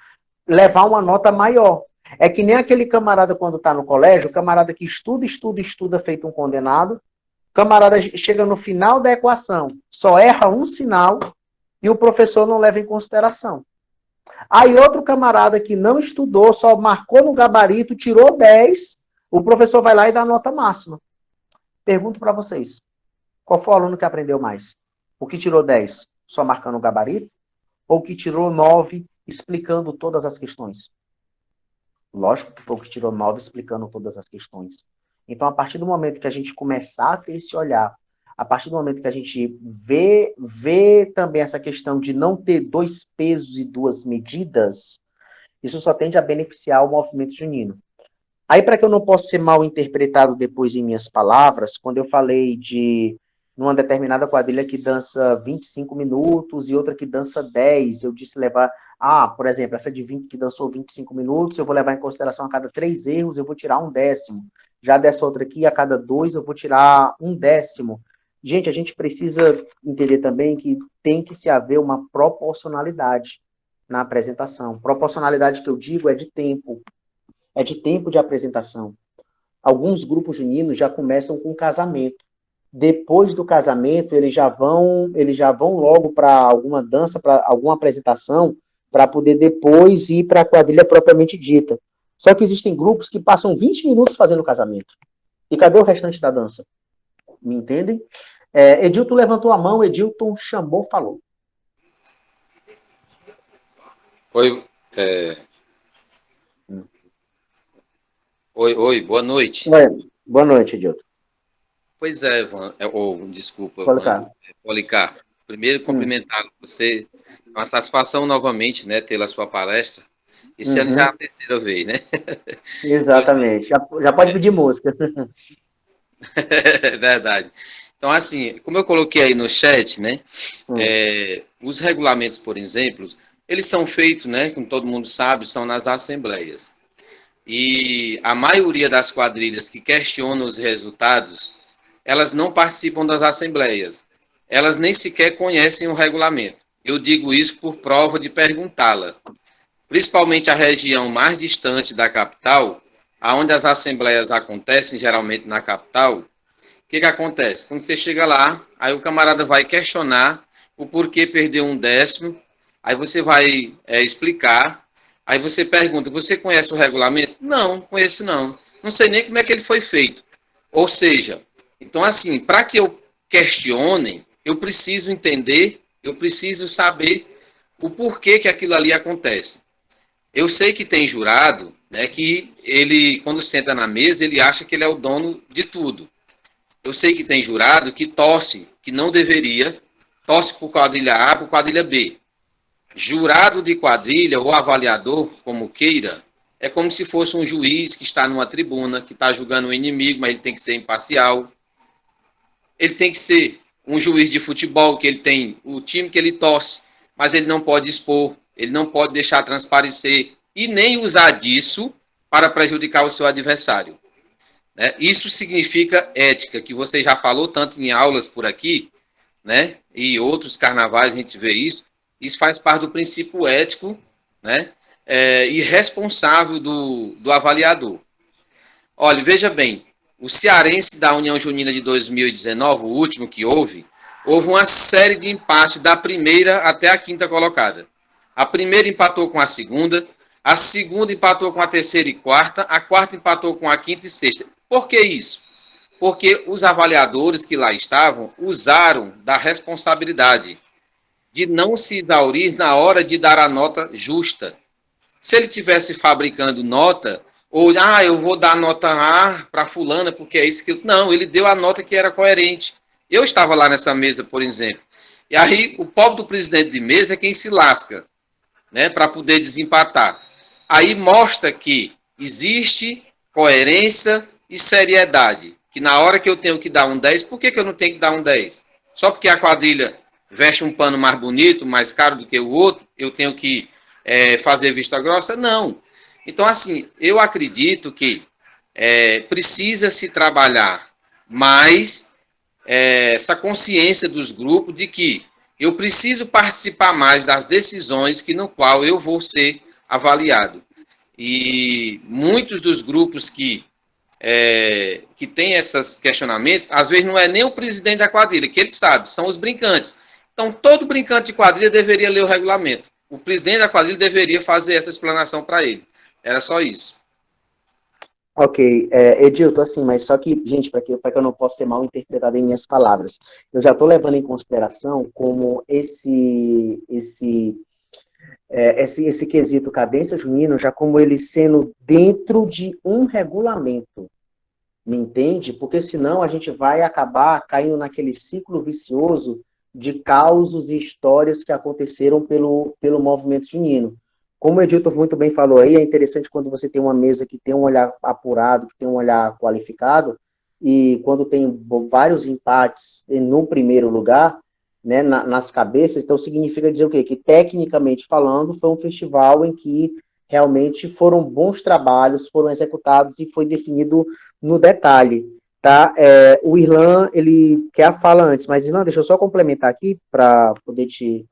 levar uma nota maior. É que nem aquele camarada quando está no colégio, o camarada que estuda feito um condenado, o camarada chega no final da equação, só erra um sinal e o professor não leva em consideração. Aí outro camarada que não estudou, só marcou no gabarito, tirou 10, o professor vai lá e dá a nota máxima. Pergunto para vocês, qual foi o aluno que aprendeu mais? O que tirou 10 só marcando o gabarito? Ou o que tirou 9 explicando todas as questões? Lógico que foi o que tirou 9 explicando todas as questões. Então, a partir do momento que a gente começar a ter esse olhar, a partir do momento que a gente vê também essa questão de não ter 2 pesos e 2 medidas, isso só tende a beneficiar o movimento junino. Aí, para que eu não possa ser mal interpretado depois em minhas palavras, quando eu falei de numa determinada quadrilha que dança 25 minutos e outra que dança 10, eu disse levar, por exemplo, essa de 20 que dançou 25 minutos, eu vou levar em consideração a cada 3 erros, eu vou tirar 1/10. Já dessa outra aqui, a cada 2, eu vou tirar 1/10. Gente, a gente precisa entender também que tem que se haver uma proporcionalidade na apresentação. Proporcionalidade que eu digo é de tempo. É de tempo de apresentação. Alguns grupos juninos já começam com casamento. Depois do casamento, eles já vão logo para alguma dança, para alguma apresentação, para poder depois ir para a quadrilha propriamente dita. Só que existem grupos que passam 20 minutos fazendo o casamento. E cadê o restante da dança? Me entendem? Edilton levantou a mão, Edilton chamou, falou. Oi, Oi, boa noite. Boa noite, Edilton. Pois é, Ivan, desculpa, Policar. Primeiro, cumprimentar você. É uma satisfação novamente, né, tê-la sua palestra. Esse ano já é a terceira vez, né? Exatamente. Já pode pedir música. É verdade. Então, assim, como eu coloquei aí no chat, né, os regulamentos, por exemplo, eles são feitos, né, como todo mundo sabe, são nas assembleias. E a maioria das quadrilhas que questionam os resultados, elas não participam das assembleias. Elas nem sequer conhecem o regulamento. Eu digo isso por prova de perguntá-la. Principalmente a região mais distante da capital, onde as assembleias acontecem, geralmente na capital, o que acontece? Quando você chega lá, aí o camarada vai questionar o porquê perdeu 1/10, aí você vai explicar, aí você pergunta, você conhece o regulamento? Não, conheço não. Não sei nem como é que ele foi feito. Ou seja, então assim, para que eu questione, eu preciso entender, eu preciso saber o porquê que aquilo ali acontece. Eu sei que tem jurado, né, que ele, quando senta na mesa, ele acha que ele é o dono de tudo. Eu sei que tem jurado que torce, que não deveria, torce por quadrilha A, por quadrilha B. Jurado de quadrilha, ou avaliador, como queira, é como se fosse um juiz que está numa tribuna, que está julgando o inimigo, mas ele tem que ser imparcial. Ele tem que ser um juiz de futebol, que ele tem o time que ele torce, mas ele não pode expor, ele não pode deixar transparecer e nem usar disso para prejudicar o seu adversário. Né? Isso significa ética, que você já falou tanto em aulas por aqui, né? E outros carnavais a gente vê isso. Isso faz parte do princípio ético, né? E responsável do avaliador. Olha, veja bem, o cearense da União Junina de 2019, o último que houve uma série de empates da primeira até a quinta colocada. A primeira empatou com a segunda empatou com a terceira e quarta, a quarta empatou com a quinta e sexta. Por que isso? Porque os avaliadores que lá estavam usaram da responsabilidade de não se exaurir na hora de dar a nota justa. Se ele tivesse fabricando nota, ou, eu vou dar nota A para fulana, porque é isso que... Não, ele deu a nota que era coerente. Eu estava lá nessa mesa, por exemplo. E aí, o pobre do presidente de mesa é quem se lasca, né, para poder desempatar. Aí mostra que existe coerência e seriedade. Que na hora que eu tenho que dar 10, por que eu não tenho que dar 10? Só porque a quadrilha veste um pano mais bonito, mais caro do que o outro, eu tenho que fazer vista grossa? Não. Então, assim, eu acredito que precisa se trabalhar mais essa consciência dos grupos de que eu preciso participar mais das decisões no qual eu vou ser avaliado. E muitos dos grupos que têm esses questionamentos, às vezes não é nem o presidente da quadrilha, que ele sabe, são os brincantes. Então, todo brincante de quadrilha deveria ler o regulamento. O presidente da quadrilha deveria fazer essa explanação para ele. Era só isso. Ok, Edilton, assim, mas só que, gente, para que eu não possa ser mal interpretado em minhas palavras, eu já estou levando em consideração como esse quesito cadência junina, já como ele sendo dentro de um regulamento, me entende? Porque senão a gente vai acabar caindo naquele ciclo vicioso de causos e histórias que aconteceram pelo movimento junino. como o Edilton muito bem falou aí, é interessante quando você tem uma mesa que tem um olhar apurado, que tem um olhar qualificado, e quando tem vários empates no primeiro lugar, né, nas cabeças, então significa dizer o quê? Que tecnicamente falando, foi um festival em que realmente foram bons trabalhos, foram executados e foi definido no detalhe, tá? O Irlan, ele quer a fala antes, mas Irlan, deixa eu só complementar aqui para poder te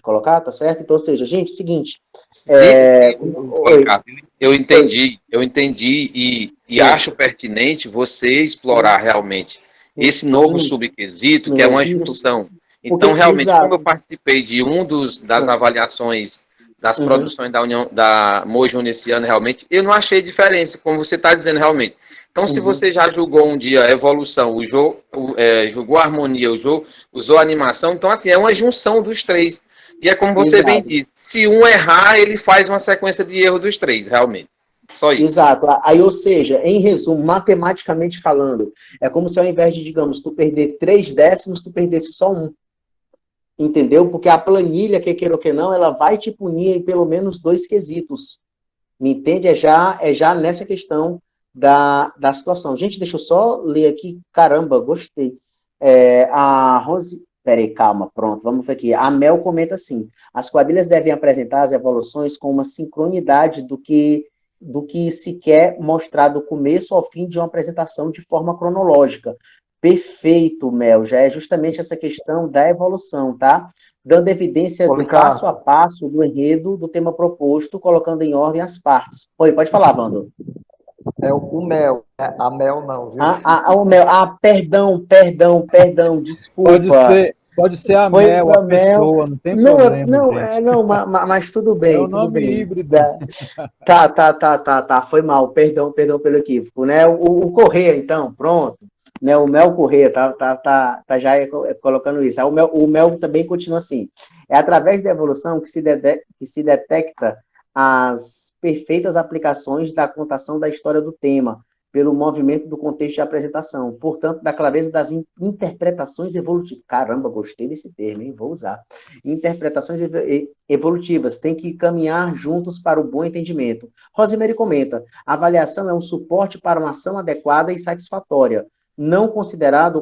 colocar, tá certo? Então, ou seja, gente, seguinte. Eu entendi e acho pertinente você explorar realmente esse novo subquisito, que é uma junção. Então, realmente, como eu participei de das avaliações das produções da União da Mojo nesse ano, realmente, eu não achei diferença, como você está dizendo realmente. Então, se você já julgou um dia a evolução, julgou a harmonia, usou a animação, então, assim, é uma junção dos três. E é como você bem disse, se um errar, ele faz uma sequência de erro dos três, realmente. Só isso. Exato. Aí, ou seja, em resumo, matematicamente falando, é como se ao invés de, digamos, tu perder 3 décimos, tu perdesse só 1. Entendeu? Porque a planilha, que queira ou que não, ela vai te punir em pelo menos 2 quesitos. Me entende? É já nessa questão da situação. Gente, deixa eu só ler aqui. Caramba, gostei. A Rose... Peraí, calma, pronto, vamos ver aqui. A Mel comenta assim, as quadrilhas devem apresentar as evoluções com uma sincronidade do que se quer mostrar do começo ao fim de uma apresentação de forma cronológica. Perfeito, Mel. Já é justamente essa questão da evolução, tá? Dando evidência do passo a passo do enredo do tema proposto, colocando em ordem as partes. Oi, pode falar, Vando. É o Mel, a Mel não, viu? O Mel. Perdão, desculpa. Pode ser a Mel, a pessoa, não tem problema. Não, mas tudo bem. É o nome híbrido. Tá, foi mal, perdão pelo equívoco, né? O Correia, então, pronto. Né, o Mel Correia tá já colocando isso. O Mel também continua assim. É através da evolução que se detecta as perfeitas aplicações da contação da história do tema, pelo movimento do contexto de apresentação, portanto, da clareza das interpretações evolutivas. Caramba, gostei desse termo, hein? Vou usar. Interpretações evolutivas têm que caminhar juntos para o bom entendimento. Rosemary comenta, a avaliação é um suporte para uma ação adequada e satisfatória, não considera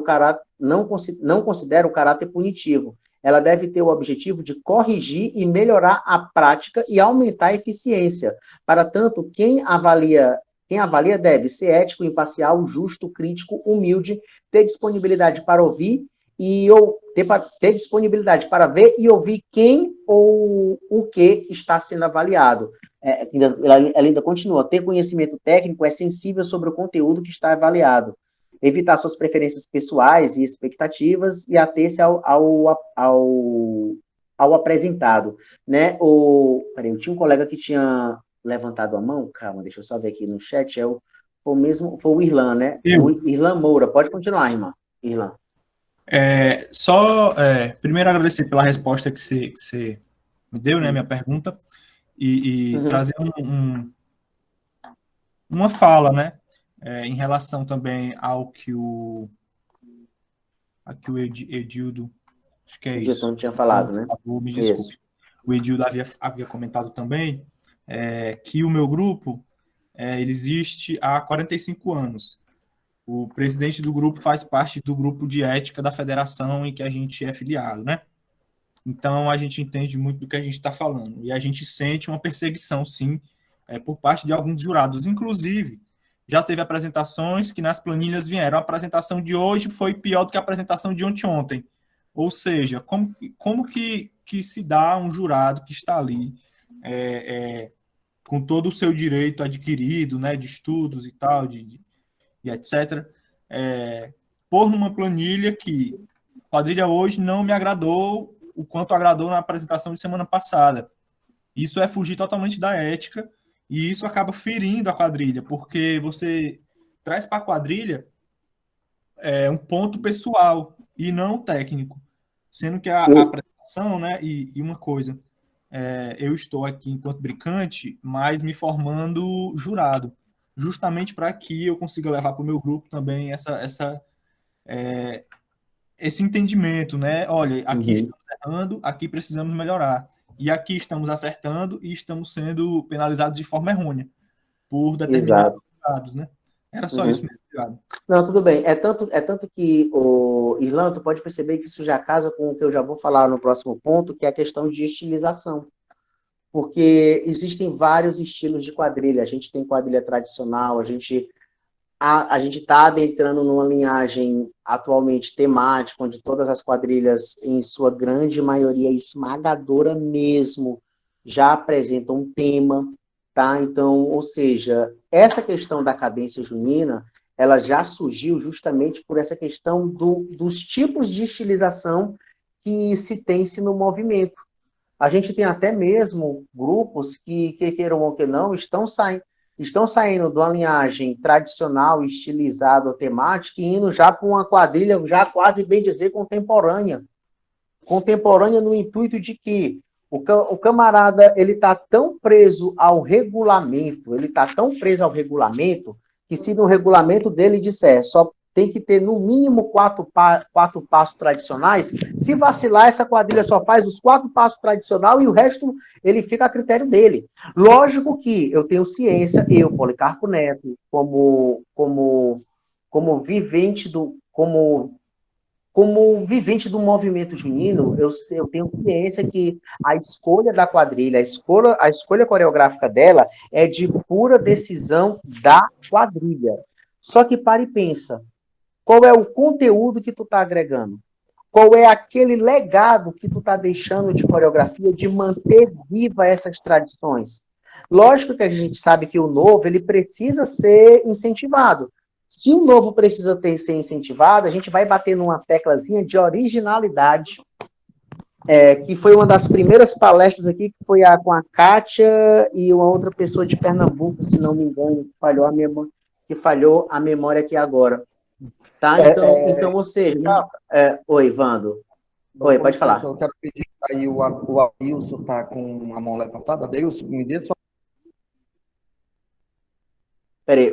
o caráter punitivo. Ela deve ter o objetivo de corrigir e melhorar a prática e aumentar a eficiência. Para tanto, quem avalia deve ser ético, imparcial, justo, crítico, humilde, ter disponibilidade para ouvir ter disponibilidade para ver e ouvir quem ou o que está sendo avaliado. Ela ainda continua, ter conhecimento técnico é sensível sobre o conteúdo que está avaliado, evitar suas preferências pessoais e expectativas e ater-se ao apresentado, né? Peraí, eu tinha um colega que tinha levantado a mão, calma, deixa eu só ver aqui no chat, foi o Irlan, né? O Irlan Moura, pode continuar, irmã. Irlan. Primeiro agradecer pela resposta que você me deu, né, minha pergunta, e trazer uma fala, né, em relação também ao que o Edildo, acho que é isso. Não tinha falado, né? Me desculpe. Isso. O Edildo havia comentado também que o meu grupo ele existe há 45 anos. O presidente do grupo faz parte do grupo de ética da federação em que a gente é filiado, né? Então, a gente entende muito do que a gente está falando. E a gente sente uma perseguição, sim, por parte de alguns jurados. Inclusive, já teve apresentações que nas planilhas vieram. A apresentação de hoje foi pior do que a apresentação de ontem. Ou seja, como que se dá um jurado que está ali com todo o seu direito adquirido, né, de estudos e tal, e etc., pôr numa planilha que a quadrilha hoje não me agradou o quanto agradou na apresentação de semana passada. Isso é fugir totalmente da ética e isso acaba ferindo a quadrilha, porque você traz para a quadrilha um ponto pessoal e não técnico, sendo que a apresentação, né, e uma coisa, eu estou aqui enquanto brincante, mas me formando jurado, justamente para que eu consiga levar para o meu grupo também esse entendimento, né? Olha, aqui estamos errando, aqui precisamos melhorar. E aqui estamos acertando e estamos sendo penalizados de forma errônea por determinados dados, né? Era só isso mesmo. Obrigado. Não, tudo bem. É tanto que, Irlan, tu pode perceber que isso já casa com o que eu já vou falar no próximo ponto, que é a questão de estilização. Porque existem vários estilos de quadrilha. A gente tem quadrilha tradicional, a gente está adentrando numa linhagem atualmente temática, onde todas as quadrilhas, em sua grande maioria esmagadora mesmo, já apresentam um tema, tá? Então, ou seja, essa questão da cadência junina, ela já surgiu justamente por essa questão dos tipos de estilização que se tem-se no movimento. A gente tem até mesmo grupos que queiram ou que não, estão saindo de uma linhagem tradicional, estilizada, ou temática, e indo já para uma quadrilha, já quase bem dizer, contemporânea. Contemporânea no intuito de que o camarada ele está tão preso ao regulamento, que se no regulamento dele disser só tem que ter no mínimo quatro passos tradicionais, se vacilar, essa quadrilha só faz os 4 passos tradicionais e o resto ele fica a critério dele. Lógico que eu tenho ciência, Policarpo Neto, como vivente do movimento junino, eu tenho ciência que a escolha da quadrilha, a escolha coreográfica dela é de pura decisão da quadrilha. Só que para e pensa, qual é o conteúdo que tu está agregando? Qual é aquele legado que tu está deixando de coreografia, de manter viva essas tradições? Lógico que a gente sabe que o novo ele precisa ser incentivado. Se o novo precisa ser incentivado, a gente vai bater numa teclazinha de originalidade, que foi uma das primeiras palestras aqui, que foi com a Kátia e uma outra pessoa de Pernambuco, se não me engano, que falhou a memória aqui agora. Tá? Então, ou seja... Oi, Vando. Oi, pode falar. Eu quero pedir aí o Ailson está com a mão levantada. Ailson, me dê sua...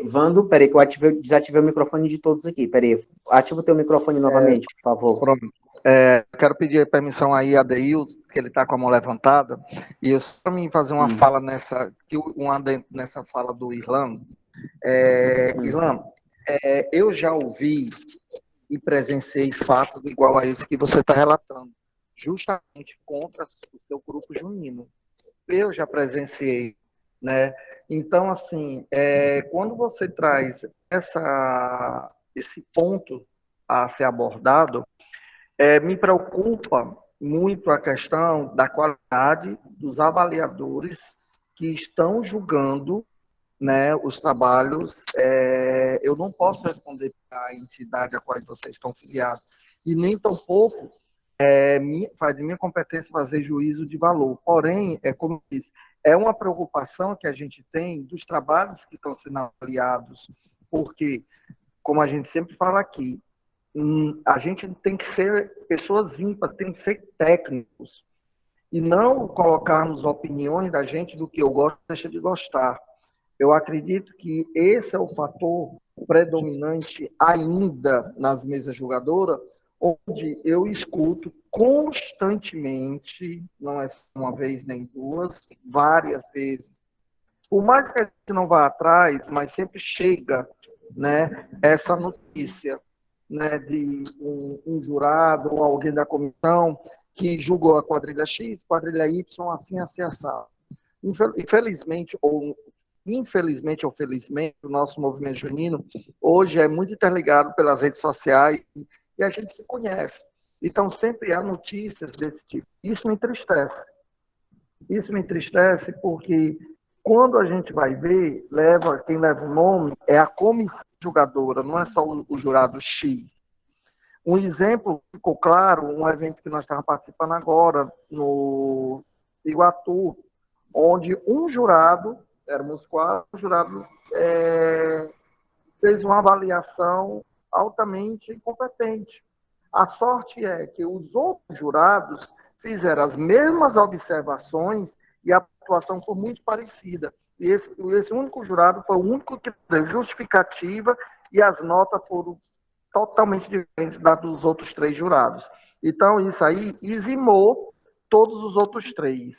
Vando, que eu desativei o microfone de todos aqui. Ativa o teu microfone novamente, por favor. Pronto. Quero pedir permissão aí a Deilson, que ele está com a mão levantada, e eu só para mim fazer uma fala nessa fala do Irlan. Irlan, eu já ouvi e presenciei fatos igual a esse que você está relatando, justamente contra o seu grupo junino. Eu já presenciei, né? Então, assim, quando você traz esse ponto a ser abordado, me preocupa muito a questão da qualidade dos avaliadores que estão julgando, né, os trabalhos. Eu não posso responder para a entidade a qual vocês estão filiados, e nem tampouco faz de minha competência fazer juízo de valor. Porém, como eu disse, é uma preocupação que a gente tem dos trabalhos que estão sendo avaliados, porque, como a gente sempre fala aqui, a gente tem que ser pessoas ímpares, tem que ser técnicos, e não colocarmos opiniões da gente do que eu gosto ou deixa de gostar. Eu acredito que esse é o fator predominante ainda nas mesas julgadoras, onde eu escuto constantemente, não é uma vez nem duas, várias vezes. Por mais que a gente não vá atrás, mas sempre chega, né, essa notícia, né, de um jurado ou alguém da comissão que julgou a quadrilha X, quadrilha Y, assim, assado. Infelizmente ou felizmente, o nosso movimento junino hoje é muito interligado pelas redes sociais e a gente se conhece. Então, sempre há notícias desse tipo. Isso me entristece. Isso me entristece porque, quando a gente vai ver, quem leva o nome é a comissão julgadora, não é só o jurado X. Um exemplo ficou claro, um evento que nós estávamos participando agora, no Iguatu, onde um jurado, éramos 4, o jurado fez uma avaliação altamente incompetente. A sorte é que os outros jurados fizeram as mesmas observações e a atuação foi muito parecida. E esse único jurado foi o único que deu justificativa e as notas foram totalmente diferentes das dos outros 3 jurados. Então, isso aí eximou todos os outros 3.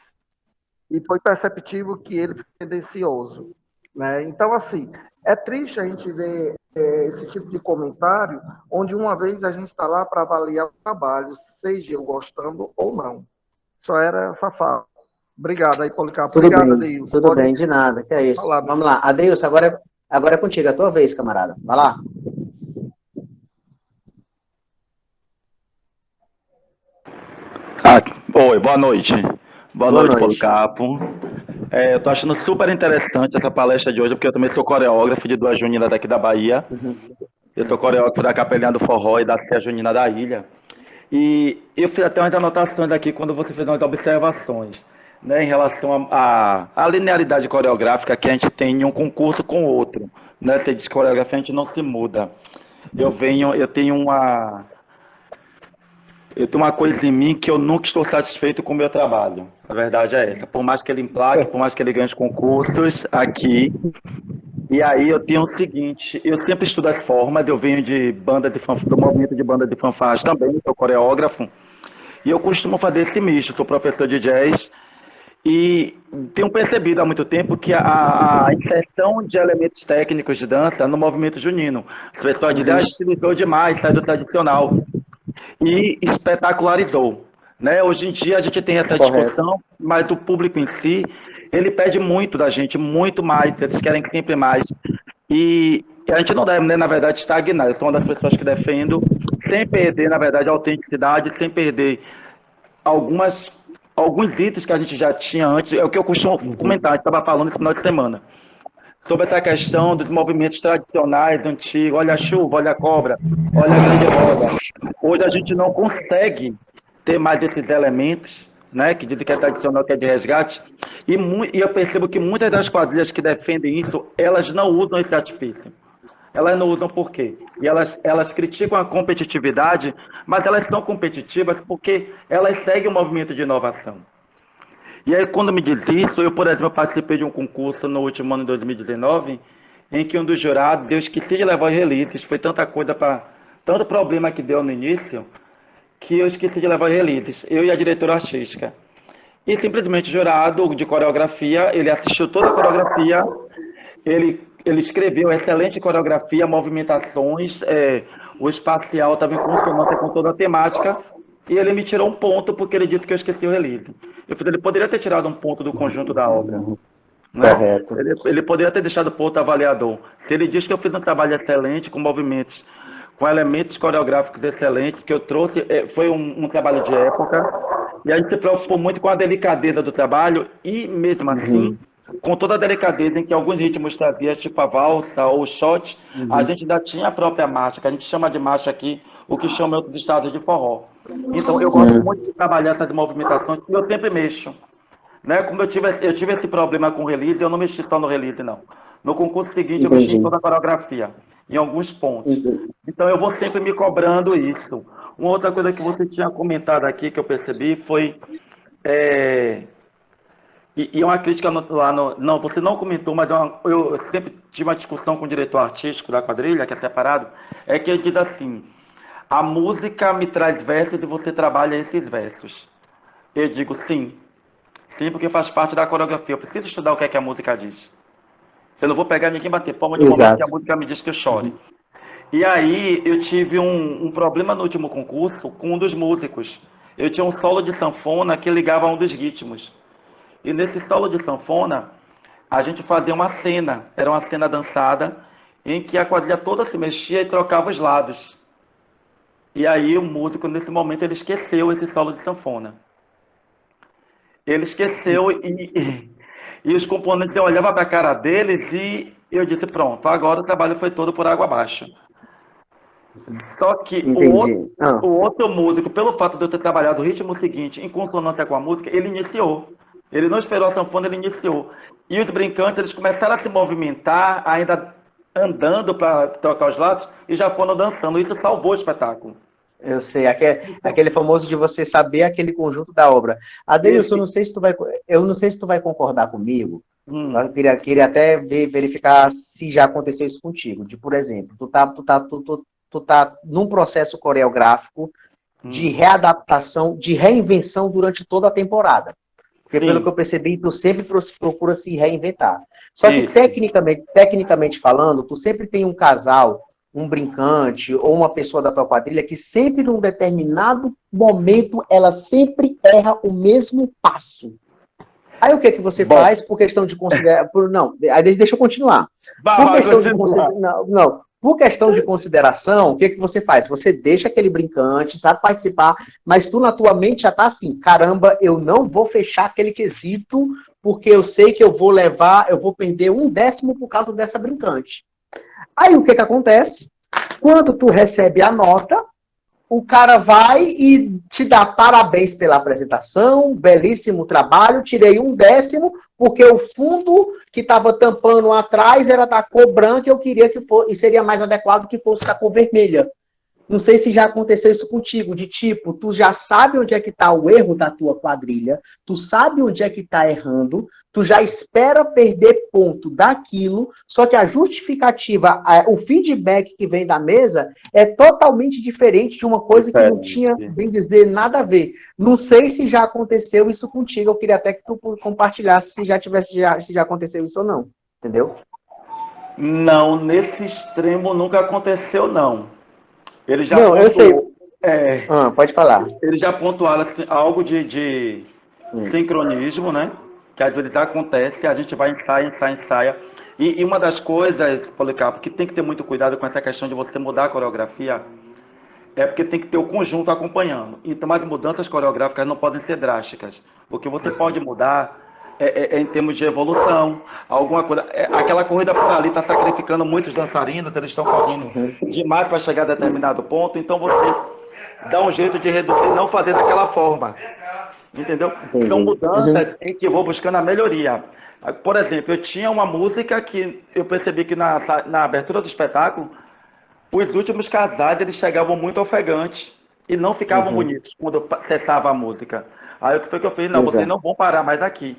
e foi perceptível que ele foi tendencioso, né? Então, assim, é triste a gente ver esse tipo de comentário, onde uma vez a gente está lá para avaliar o trabalho, seja eu gostando ou não. Só era essa fala. Obrigado aí, Policarpo. Tudo Obrigado, bem, Adeilson. tudo bem, de nada, que é isso. falar. Vamos lá, Adeilson, agora é contigo, é a tua vez, camarada. Vai lá. Oi, boa noite. Boa noite, noite. Policarpo. Eu tô achando super interessante essa palestra de hoje, porque eu também sou coreógrafo de duas juninas daqui da Bahia. Eu sou coreógrafo da Capelinha do Forró e da Cia Junina da Ilha. E eu fiz até umas anotações aqui quando você fez umas observações, né, em relação à linearidade coreográfica que a gente tem em um concurso com o outro. Né? Você diz que coreografia a gente não se muda. Eu tenho uma coisa em mim que eu nunca estou satisfeito com o meu trabalho. A verdade é essa. Por mais que ele emplaque, por mais que ele ganhe os concursos aqui. E aí eu tenho o seguinte, eu sempre estudo as formas, eu venho do movimento de banda de fanfarras também, sou coreógrafo. E eu costumo fazer esse misto, sou professor de jazz. E tenho percebido há muito tempo que a inserção de elementos técnicos de dança no movimento junino. As pessoas dizem, estilizou demais, sai do tradicional. E espetacularizou. Né? Hoje em dia a gente tem essa discussão, mas o público em si, ele pede muito da gente, muito mais, eles querem sempre mais. E a gente não deve, né, na verdade, estagnar. Eu sou uma das pessoas que defendo, sem perder, na verdade, a autenticidade, sem perder alguns itens que a gente já tinha antes. É o que eu costumo comentar, a gente estava falando esse final de semana. Sobre essa questão dos movimentos tradicionais, antigos, olha a chuva, olha a cobra, olha a grande roda. Hoje a gente não consegue ter mais esses elementos, né, que dizem que é tradicional, que é de resgate, e eu percebo que muitas das quadrilhas que defendem isso, elas não usam esse artifício. Elas não usam por quê? E elas criticam a competitividade, mas elas são competitivas porque elas seguem o movimento de inovação. E aí, quando me diz isso, eu, por exemplo, participei de um concurso no último ano de 2019, em que um dos jurados, eu esqueci de levar os releases, foi tanta coisa tanto problema que deu no início, que eu esqueci de levar os releases, eu e a diretora artística. E simplesmente o jurado de coreografia, ele assistiu toda a coreografia, ele escreveu excelente coreografia, movimentações, o espacial estava em consonância com toda a temática, e ele me tirou um ponto porque ele disse que eu esqueci o release. Ele poderia ter tirado um ponto do conjunto da obra. Né? Ele poderia ter deixado o ponto avaliador. Se ele diz que eu fiz um trabalho excelente, com movimentos, com elementos coreográficos excelentes, que eu trouxe, foi um trabalho de época, e a gente se preocupou muito com a delicadeza do trabalho, e mesmo assim, com toda a delicadeza em que alguns ritmos traziam, tipo a valsa ou o shot, a gente ainda tinha a própria marcha, que a gente chama de marcha aqui, o que chama em outros estados de forró. Então, eu gosto muito de trabalhar essas movimentações, e eu sempre mexo. Né? Como eu tive esse problema com o release, eu não mexi só no release, não. No concurso seguinte, eu mexi em toda a coreografia, em alguns pontos. Então, eu vou sempre me cobrando isso. Uma outra coisa que você tinha comentado aqui, que eu percebi, foi... E uma crítica não, você não comentou, mas eu sempre tive uma discussão com o diretor artístico da quadrilha, que é separado, é que ele diz assim, a música me traz versos e você trabalha esses versos. Eu digo sim, porque faz parte da coreografia, eu preciso estudar o que é que a música diz. Eu não vou pegar ninguém bater palma de momento que a música me diz que eu chore. E aí eu tive um problema no último concurso com um dos músicos. Eu tinha um solo de sanfona que ligava a um dos ritmos. E nesse solo de sanfona, a gente fazia uma cena, era uma cena dançada, em que a quadrilha toda se mexia e trocava os lados. E aí o músico, nesse momento, ele esqueceu esse solo de sanfona. Ele esqueceu e os componentes, eu olhava para a cara deles e eu disse, pronto, agora o trabalho foi todo por água abaixo. Só que o outro músico, pelo fato de eu ter trabalhado o ritmo seguinte, em consonância com a música, ele iniciou. Ele não esperou a sanfona, ele iniciou. E os brincantes, eles começaram a se movimentar, ainda andando para trocar os lados, e já foram dançando. Isso salvou o espetáculo. Eu sei, aquele famoso de você saber aquele conjunto da obra. Adeilson, eu não sei se tu vai concordar comigo. Eu queria até verificar se já aconteceu isso contigo. De, por exemplo, tu tá num processo coreográfico de readaptação, de reinvenção durante toda a temporada. Porque Sim. pelo que eu percebi, tu sempre procura se reinventar. Só que Isso. tecnicamente falando, tu sempre tem um casal, um brincante ou uma pessoa da tua quadrilha que sempre, num determinado momento, ela sempre erra o mesmo passo. Aí o que você Bom. faz por questão de considerar... Não, aí deixa eu continuar. Por Vai questão de continuar. não. Por questão de consideração, o que você faz? Você deixa aquele brincante, sabe participar, mas tu na tua mente já tá assim, caramba, eu não vou fechar aquele quesito, porque eu sei que eu vou perder 1/10 por causa dessa brincante. Aí o que acontece? Quando tu recebe a nota, o cara vai e te dá parabéns pela apresentação, belíssimo trabalho, tirei 1/10, porque o fundo que estava tampando atrás era da cor branca, eu queria que fosse, e seria mais adequado que fosse da cor vermelha. Não sei se já aconteceu isso contigo, de tipo, tu já sabe onde é que está o erro da tua quadrilha, tu sabe onde é que está errando, tu já espera perder ponto daquilo, só que a justificativa, o feedback que vem da mesa é totalmente diferente de uma coisa que não tinha, bem dizer, nada a ver. Não sei se já aconteceu isso contigo, eu queria até que tu compartilhasse se já aconteceu isso ou não, entendeu? Não, nesse extremo nunca aconteceu, não. Ele já Não, eu sei. Pode falar. Eles já pontuaram assim, algo de sincronismo, né? Que às vezes acontece, a gente vai ensaia. E uma das coisas, Policarpo, que tem que ter muito cuidado com essa questão de você mudar a coreografia, é porque tem que ter o conjunto acompanhando. Então, as mudanças coreográficas não podem ser drásticas. O que você pode mudar é em termos de evolução, alguma coisa. Aquela corrida por ali está sacrificando muitos dançarinos, eles estão correndo demais para chegar a determinado ponto, então você dá um jeito de reduzir, não fazer daquela forma. Entendeu? Entendi. São mudanças em que eu vou buscando a melhoria. Por exemplo, eu tinha uma música que eu percebi que na abertura do espetáculo, os últimos casais eles chegavam muito ofegantes e não ficavam bonitos quando cessava a música. Aí o que foi que eu fiz? Não, vocês não vão parar mais aqui.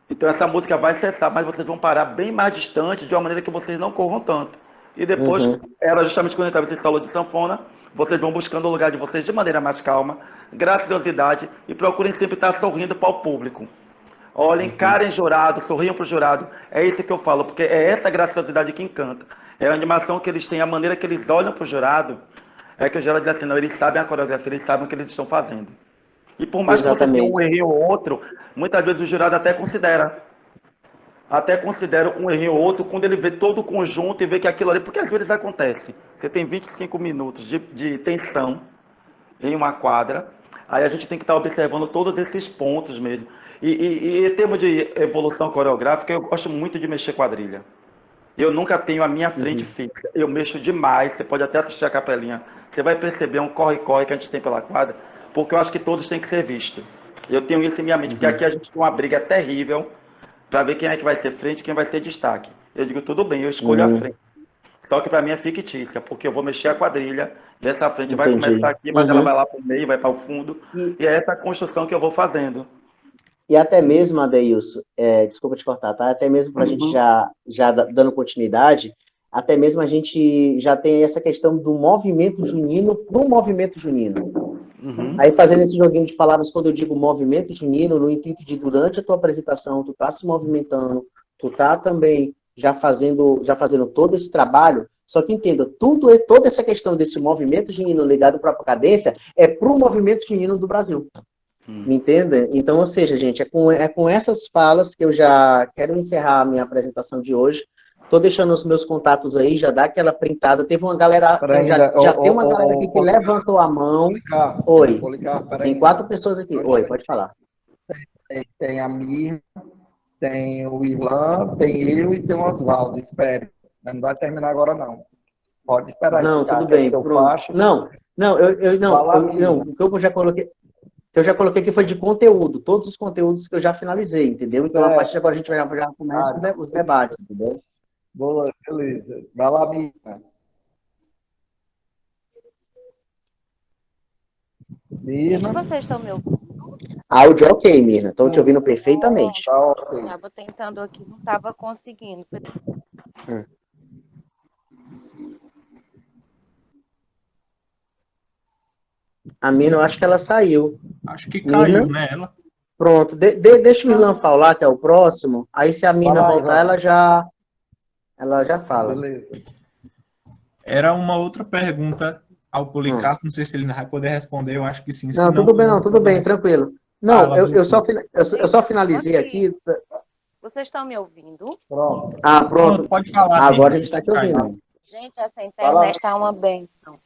Então essa música vai cessar, mas vocês vão parar bem mais distante, de uma maneira que vocês não corram tanto. E depois, era justamente quando estava esse solo de sanfona, vocês vão buscando o lugar de vocês de maneira mais calma, graciosidade, e procurem sempre estar sorrindo para o público. Olhem, encarem jurado, sorriam para o jurado. É isso que eu falo, porque é essa graciosidade que encanta. É a animação que eles têm, a maneira que eles olham para o jurado, é que o jurado diz assim, não, eles sabem a coreografia, eles sabem o que eles estão fazendo. E por mais que você tenha um erro ou outro, muitas vezes o jurado até considera um erro ou outro quando ele vê todo o conjunto e vê que aquilo ali, porque às vezes acontece. Você tem 25 minutos de tensão em uma quadra, aí a gente tem que estar observando todos esses pontos mesmo. E em termos de evolução coreográfica, eu gosto muito de mexer quadrilha. Eu nunca tenho a minha frente fixa. Eu mexo demais. Você pode até assistir a capelinha. Você vai perceber um corre-corre que a gente tem pela quadra, porque eu acho que todos têm que ser vistos. Eu tenho isso em minha mente, porque aqui a gente tem uma briga terrível para ver quem é que vai ser frente e quem vai ser destaque. Eu digo, tudo bem, eu escolho a frente. Só que para mim é fictícia, porque eu vou mexer a quadrilha e essa frente vai começar aqui, mas ela vai lá para o meio, vai para o fundo. E é essa construção que eu vou fazendo. E até mesmo, Adeilson, desculpa te cortar, tá? Até mesmo para a gente já dando continuidade, até mesmo a gente já tem essa questão do movimento junino para o movimento junino. Aí fazendo esse joguinho de palavras, quando eu digo movimento junino, no intuito de durante a tua apresentação, tu tá se movimentando, tu tá também já fazendo todo esse trabalho, só que entenda, toda essa questão desse movimento junino ligado para a cadência é para o movimento junino do Brasil. Me entenda? Então, ou seja, gente, é com essas falas que eu já quero encerrar a minha apresentação de hoje. Estou deixando os meus contatos aí, já dá aquela printada. Teve uma galera, já tem uma galera aqui que levantou a mão. Oi, tem 4 pessoas aqui. Oi, pode falar. Tem a Mirna, tem o Irlan, tem eu e tem o Oswaldo. Espere, não vai terminar agora não. Pode esperar. Não, tudo bem. Não, o que eu já coloquei... que eu já coloquei que foi de conteúdo, todos os conteúdos que eu já finalizei, entendeu? Então, a partir de agora, a gente já começa os debates, entendeu? Boa, beleza. Vai lá, Mirna. Mirna. Vocês estão me ouvindo? Áudio ok, Mirna. Estou te ouvindo perfeitamente. Tá ok. Estava tentando aqui, não estava conseguindo. A Mirna, eu acho que ela saiu. Acho que caiu, né, ela? Pronto, deixa o Irlan falar, que é o próximo. Aí se a Mirna voltar, ela já fala. Beleza. Era uma outra pergunta ao Policarpo, não sei se ele não vai poder responder, eu acho que sim. Não, tudo bem, tranquilo. Não, eu só finalizei aqui. Vocês estão me ouvindo? Pronto. Pronto. Pode falar. Agora a gente está te ouvindo. Gente, essa internet está uma bênção.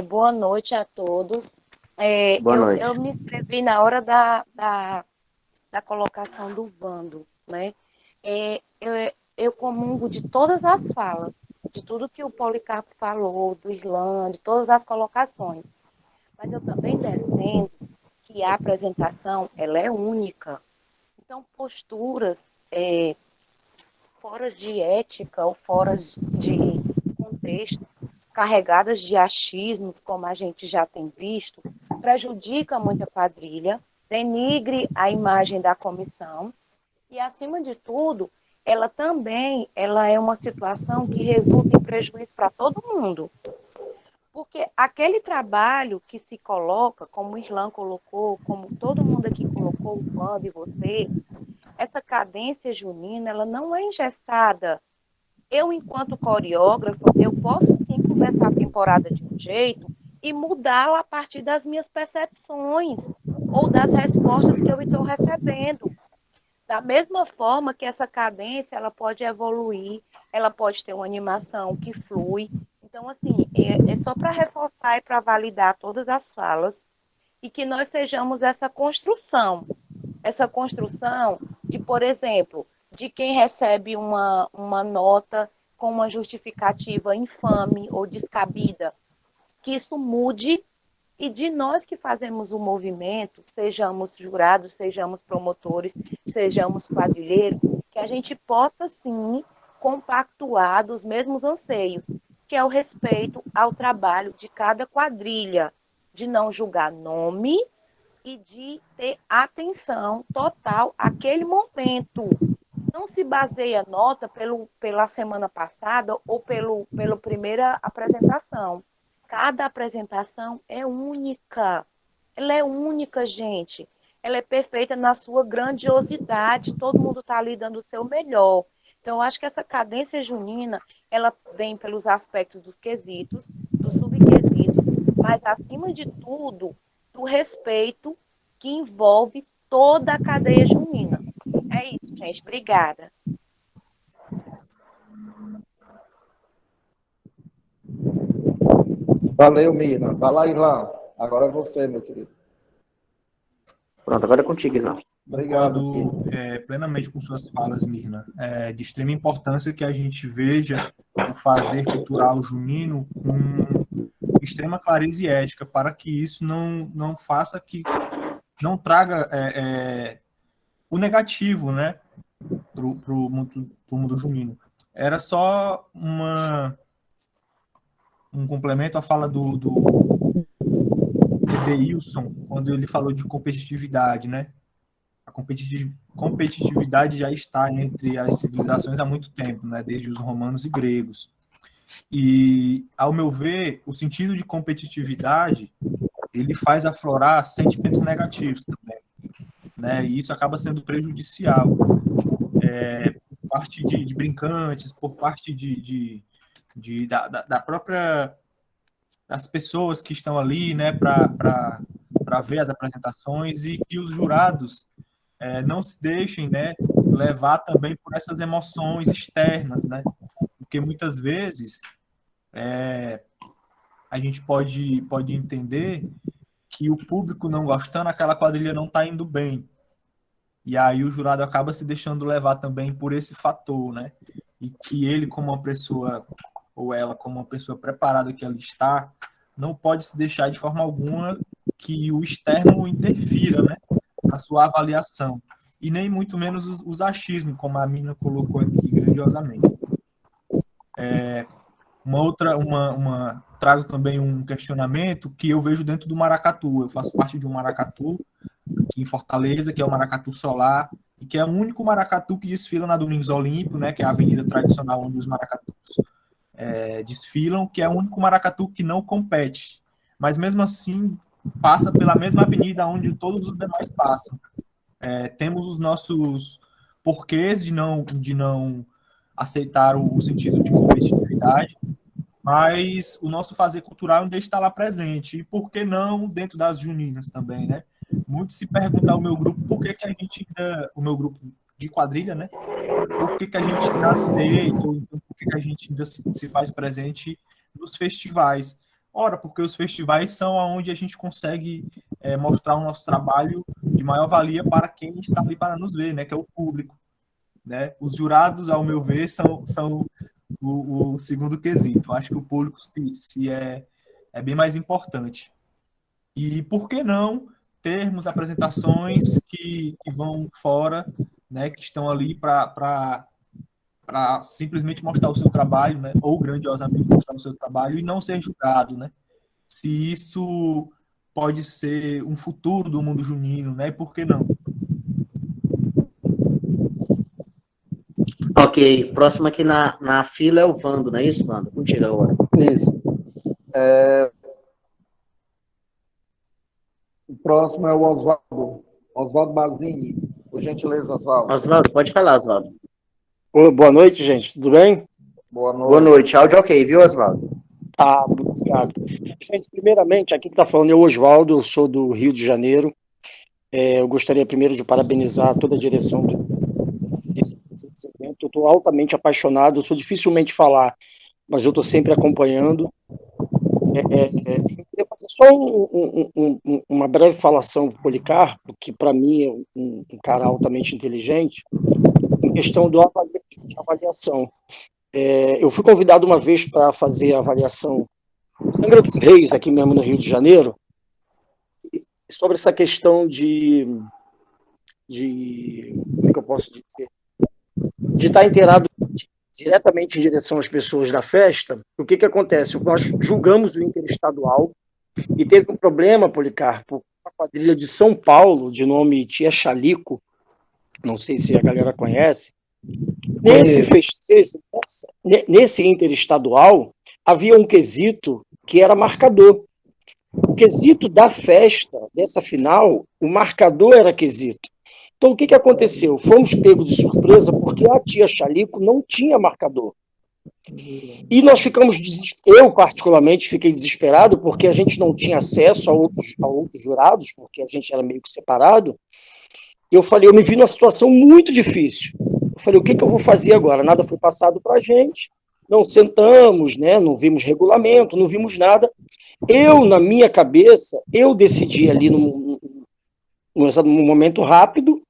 Boa noite a todos. Boa noite. Eu me inscrevi na hora da colocação do Vando, né? Eu comungo de todas as falas, de tudo que o Policarpo falou, do Irlan, de todas as colocações. Mas eu também defendo que a apresentação, ela é única. Então, posturas fora de ética ou fora de contexto, carregadas de achismos, como a gente já tem visto, prejudica muito a quadrilha, denigre a imagem da comissão e, acima de tudo, ela é uma situação que resulta em prejuízo para todo mundo. Porque aquele trabalho que se coloca, como o Irlan colocou, como todo mundo aqui colocou, o Vando e você, essa cadência junina, ela não é engessada. Eu, enquanto coreógrafa, eu posso sim começar a temporada de um jeito e mudá-la a partir das minhas percepções ou das respostas que eu estou recebendo. Da mesma forma que essa cadência, ela pode evoluir, ela pode ter uma animação que flui. Então, assim, é só para reforçar e para validar todas as falas e que nós sejamos essa construção de, por exemplo, de quem recebe uma nota com uma justificativa infame ou descabida, que isso mude e de nós que fazemos o movimento, sejamos jurados, sejamos promotores, sejamos quadrilheiros, que a gente possa, sim, compactuar dos mesmos anseios, que é o respeito ao trabalho de cada quadrilha, de não julgar nome e de ter atenção total àquele momento. Não se baseia a nota pela semana passada ou pela primeira apresentação. Cada apresentação é única. Ela é única, gente. Ela é perfeita na sua grandiosidade. Todo mundo está ali dando o seu melhor. Então, eu acho que essa cadência junina, ela vem pelos aspectos dos quesitos, dos subquesitos, mas, acima de tudo, do respeito que envolve toda a cadeia junina. É isso, gente. Obrigada. Valeu, Mirna. Vai lá, Irlan. Agora é você, meu querido. Pronto, agora é contigo, Irlan. Concordo plenamente com suas falas, Mirna. É de extrema importância que a gente veja o fazer cultural junino com extrema clareza e ética, para que isso não faça que não traga o negativo, né, para o mundo junino. Era só um complemento à fala do Edeilson, quando ele falou de competitividade, né? A competitividade já está entre as civilizações há muito tempo, né? Desde os romanos e gregos. E, ao meu ver, o sentido de competitividade, ele faz aflorar sentimentos negativos também, né? E isso acaba sendo prejudicial. Por parte de brincantes, por parte da própria das pessoas que estão ali, né, para ver as apresentações, e que os jurados não se deixem, né, levar também por essas emoções externas, né, porque muitas vezes a gente pode entender que o público não gostando, aquela quadrilha não está indo bem, e aí o jurado acaba se deixando levar também por esse fator, né, e que ele, como uma pessoa, ou ela, como uma pessoa preparada que ela está, não pode se deixar de forma alguma que o externo interfira, né, na sua avaliação. E nem muito menos os achismos, como a Mirna colocou aqui grandiosamente. Trago também um questionamento que eu vejo dentro do maracatu. Eu faço parte de um maracatu aqui em Fortaleza, que é o Maracatu Solar, e que é o único maracatu que desfila na Domingos Olímpio, né, que é a avenida tradicional onde os maracatus desfilam, que é o único maracatu que não compete, mas mesmo assim passa pela mesma avenida onde todos os demais passam. temos os nossos porquês de não aceitar o sentido de competitividade, mas o nosso fazer cultural ainda está lá presente. E por que não dentro das juninas também, né? Muito se pergunta ao meu grupo por que a gente ainda, o meu grupo de quadrilha, né? Por que a gente ainda aceita, ou então por que a gente ainda se faz presente nos festivais? Ora, porque os festivais são onde a gente consegue mostrar o nosso trabalho de maior valia para quem está ali para nos ver, né? Que é o público, né? Os jurados, ao meu ver, são o segundo quesito. Eu acho que o público é bem mais importante. E por que não termos apresentações que vão fora, né, que estão ali para simplesmente mostrar o seu trabalho, né, ou grandiosamente mostrar o seu trabalho e não ser julgado, né? Se isso pode ser um futuro do mundo junino, né? Por que não? Ok, próximo aqui na fila é o Vando, não é isso, Vando? Contigo agora. Isso. O próximo é o Oswaldo. Oswaldo Basini. Por gentileza, Oswaldo. Oswaldo, pode falar, Oswaldo. Boa noite, gente. Tudo bem? Boa noite. Boa noite. Áudio ok, viu, Oswaldo? Obrigado. Gente, primeiramente, aqui que está falando é o Oswaldo, eu sou do Rio de Janeiro. Eu gostaria primeiro de parabenizar toda a direção desse evento. Eu estou altamente apaixonado, eu sou dificilmente falar, mas eu estou sempre acompanhando. Eu queria fazer só uma breve falação do Policarpo, que para mim é um cara altamente inteligente, em questão de avaliação. Eu fui convidado uma vez para fazer a avaliação do Angra dos Reis, aqui mesmo no Rio de Janeiro, sobre essa questão de como é que eu posso dizer? De estar inteirado diretamente em direção às pessoas da festa. O que acontece? Nós julgamos o interestadual e teve um problema, Policarpo, a quadrilha de São Paulo, de nome Tia Chalico, não sei se a galera conhece. Nesse festejo, nesse interestadual, havia um quesito que era marcador. O quesito da festa, dessa final, o marcador era quesito. Então, o que aconteceu? Fomos pegos de surpresa porque a Tia Chalico não tinha marcador. E nós ficamos, eu particularmente fiquei desesperado porque a gente não tinha acesso a outros jurados, porque a gente era meio que separado. Eu falei, eu me vi numa situação muito difícil. Eu falei, o que eu vou fazer agora? Nada foi passado para a gente, não sentamos, né? Não vimos regulamento, não vimos nada. Eu, na minha cabeça, eu decidi ali num momento rápido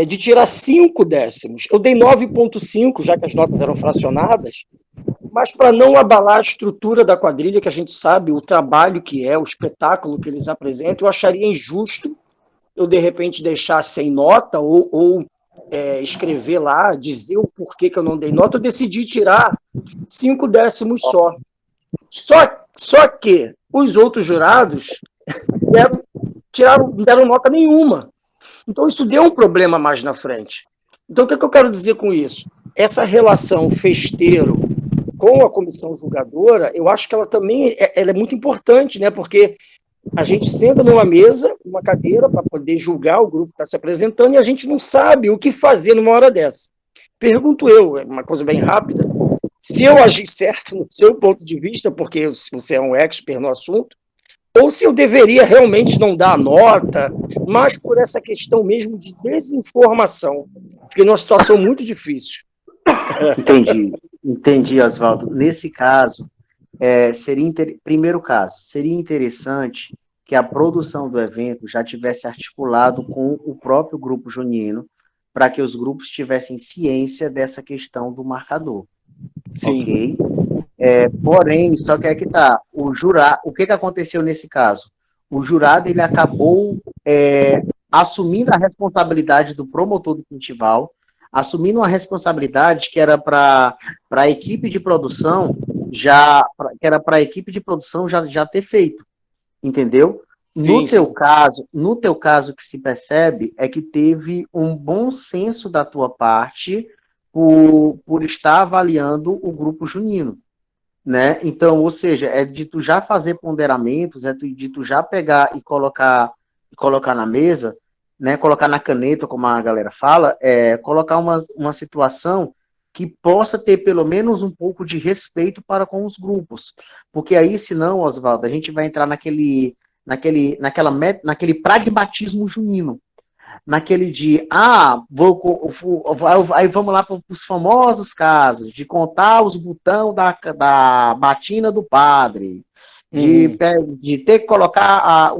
de tirar 5 décimos. Eu dei 9,5, já que as notas eram fracionadas, mas para não abalar a estrutura da quadrilha, que a gente sabe o trabalho que é, o espetáculo que eles apresentam, eu acharia injusto eu, de repente, deixar sem nota ou escrever lá, dizer o porquê que eu não dei nota. Eu decidi tirar 5 décimos só. Só que os outros jurados não deram nota nenhuma. Então, isso deu um problema mais na frente. Então, o que eu quero dizer com isso? Essa relação festeiro com a comissão julgadora, eu acho que ela também ela é muito importante, né? Porque a gente senta numa mesa, numa cadeira, para poder julgar o grupo que está se apresentando, e a gente não sabe o que fazer numa hora dessa. Pergunto eu, é uma coisa bem rápida, se eu agi certo no seu ponto de vista, porque você é um expert no assunto, ou se eu deveria realmente não dar a nota, mas por essa questão mesmo de desinformação, porque numa situação muito difícil. Entendi, Oswaldo. Nesse caso, primeiro caso, seria interessante que a produção do evento já tivesse articulado com o próprio grupo junino, para que os grupos tivessem ciência dessa questão do marcador. Sim. Ok? Porém, só que é que tá, o que aconteceu nesse caso? O jurado, ele acabou assumindo a responsabilidade do promotor do festival, assumindo uma responsabilidade que era para a equipe de produção já ter feito, entendeu? Sim, no teu caso, o que se percebe é que teve um bom senso da tua parte por estar avaliando o grupo junino, né? Então, ou seja, é de tu já fazer ponderamentos, de tu já pegar e colocar na mesa né, colocar na caneta, como a galera fala, colocar uma situação que possa ter pelo menos um pouco de respeito para com os grupos. Porque aí, senão, Oswaldo, a gente vai entrar naquele pragmatismo junino. Naquele de, aí vamos lá para os famosos casos, de contar os botões da batina do padre, de ter que colocar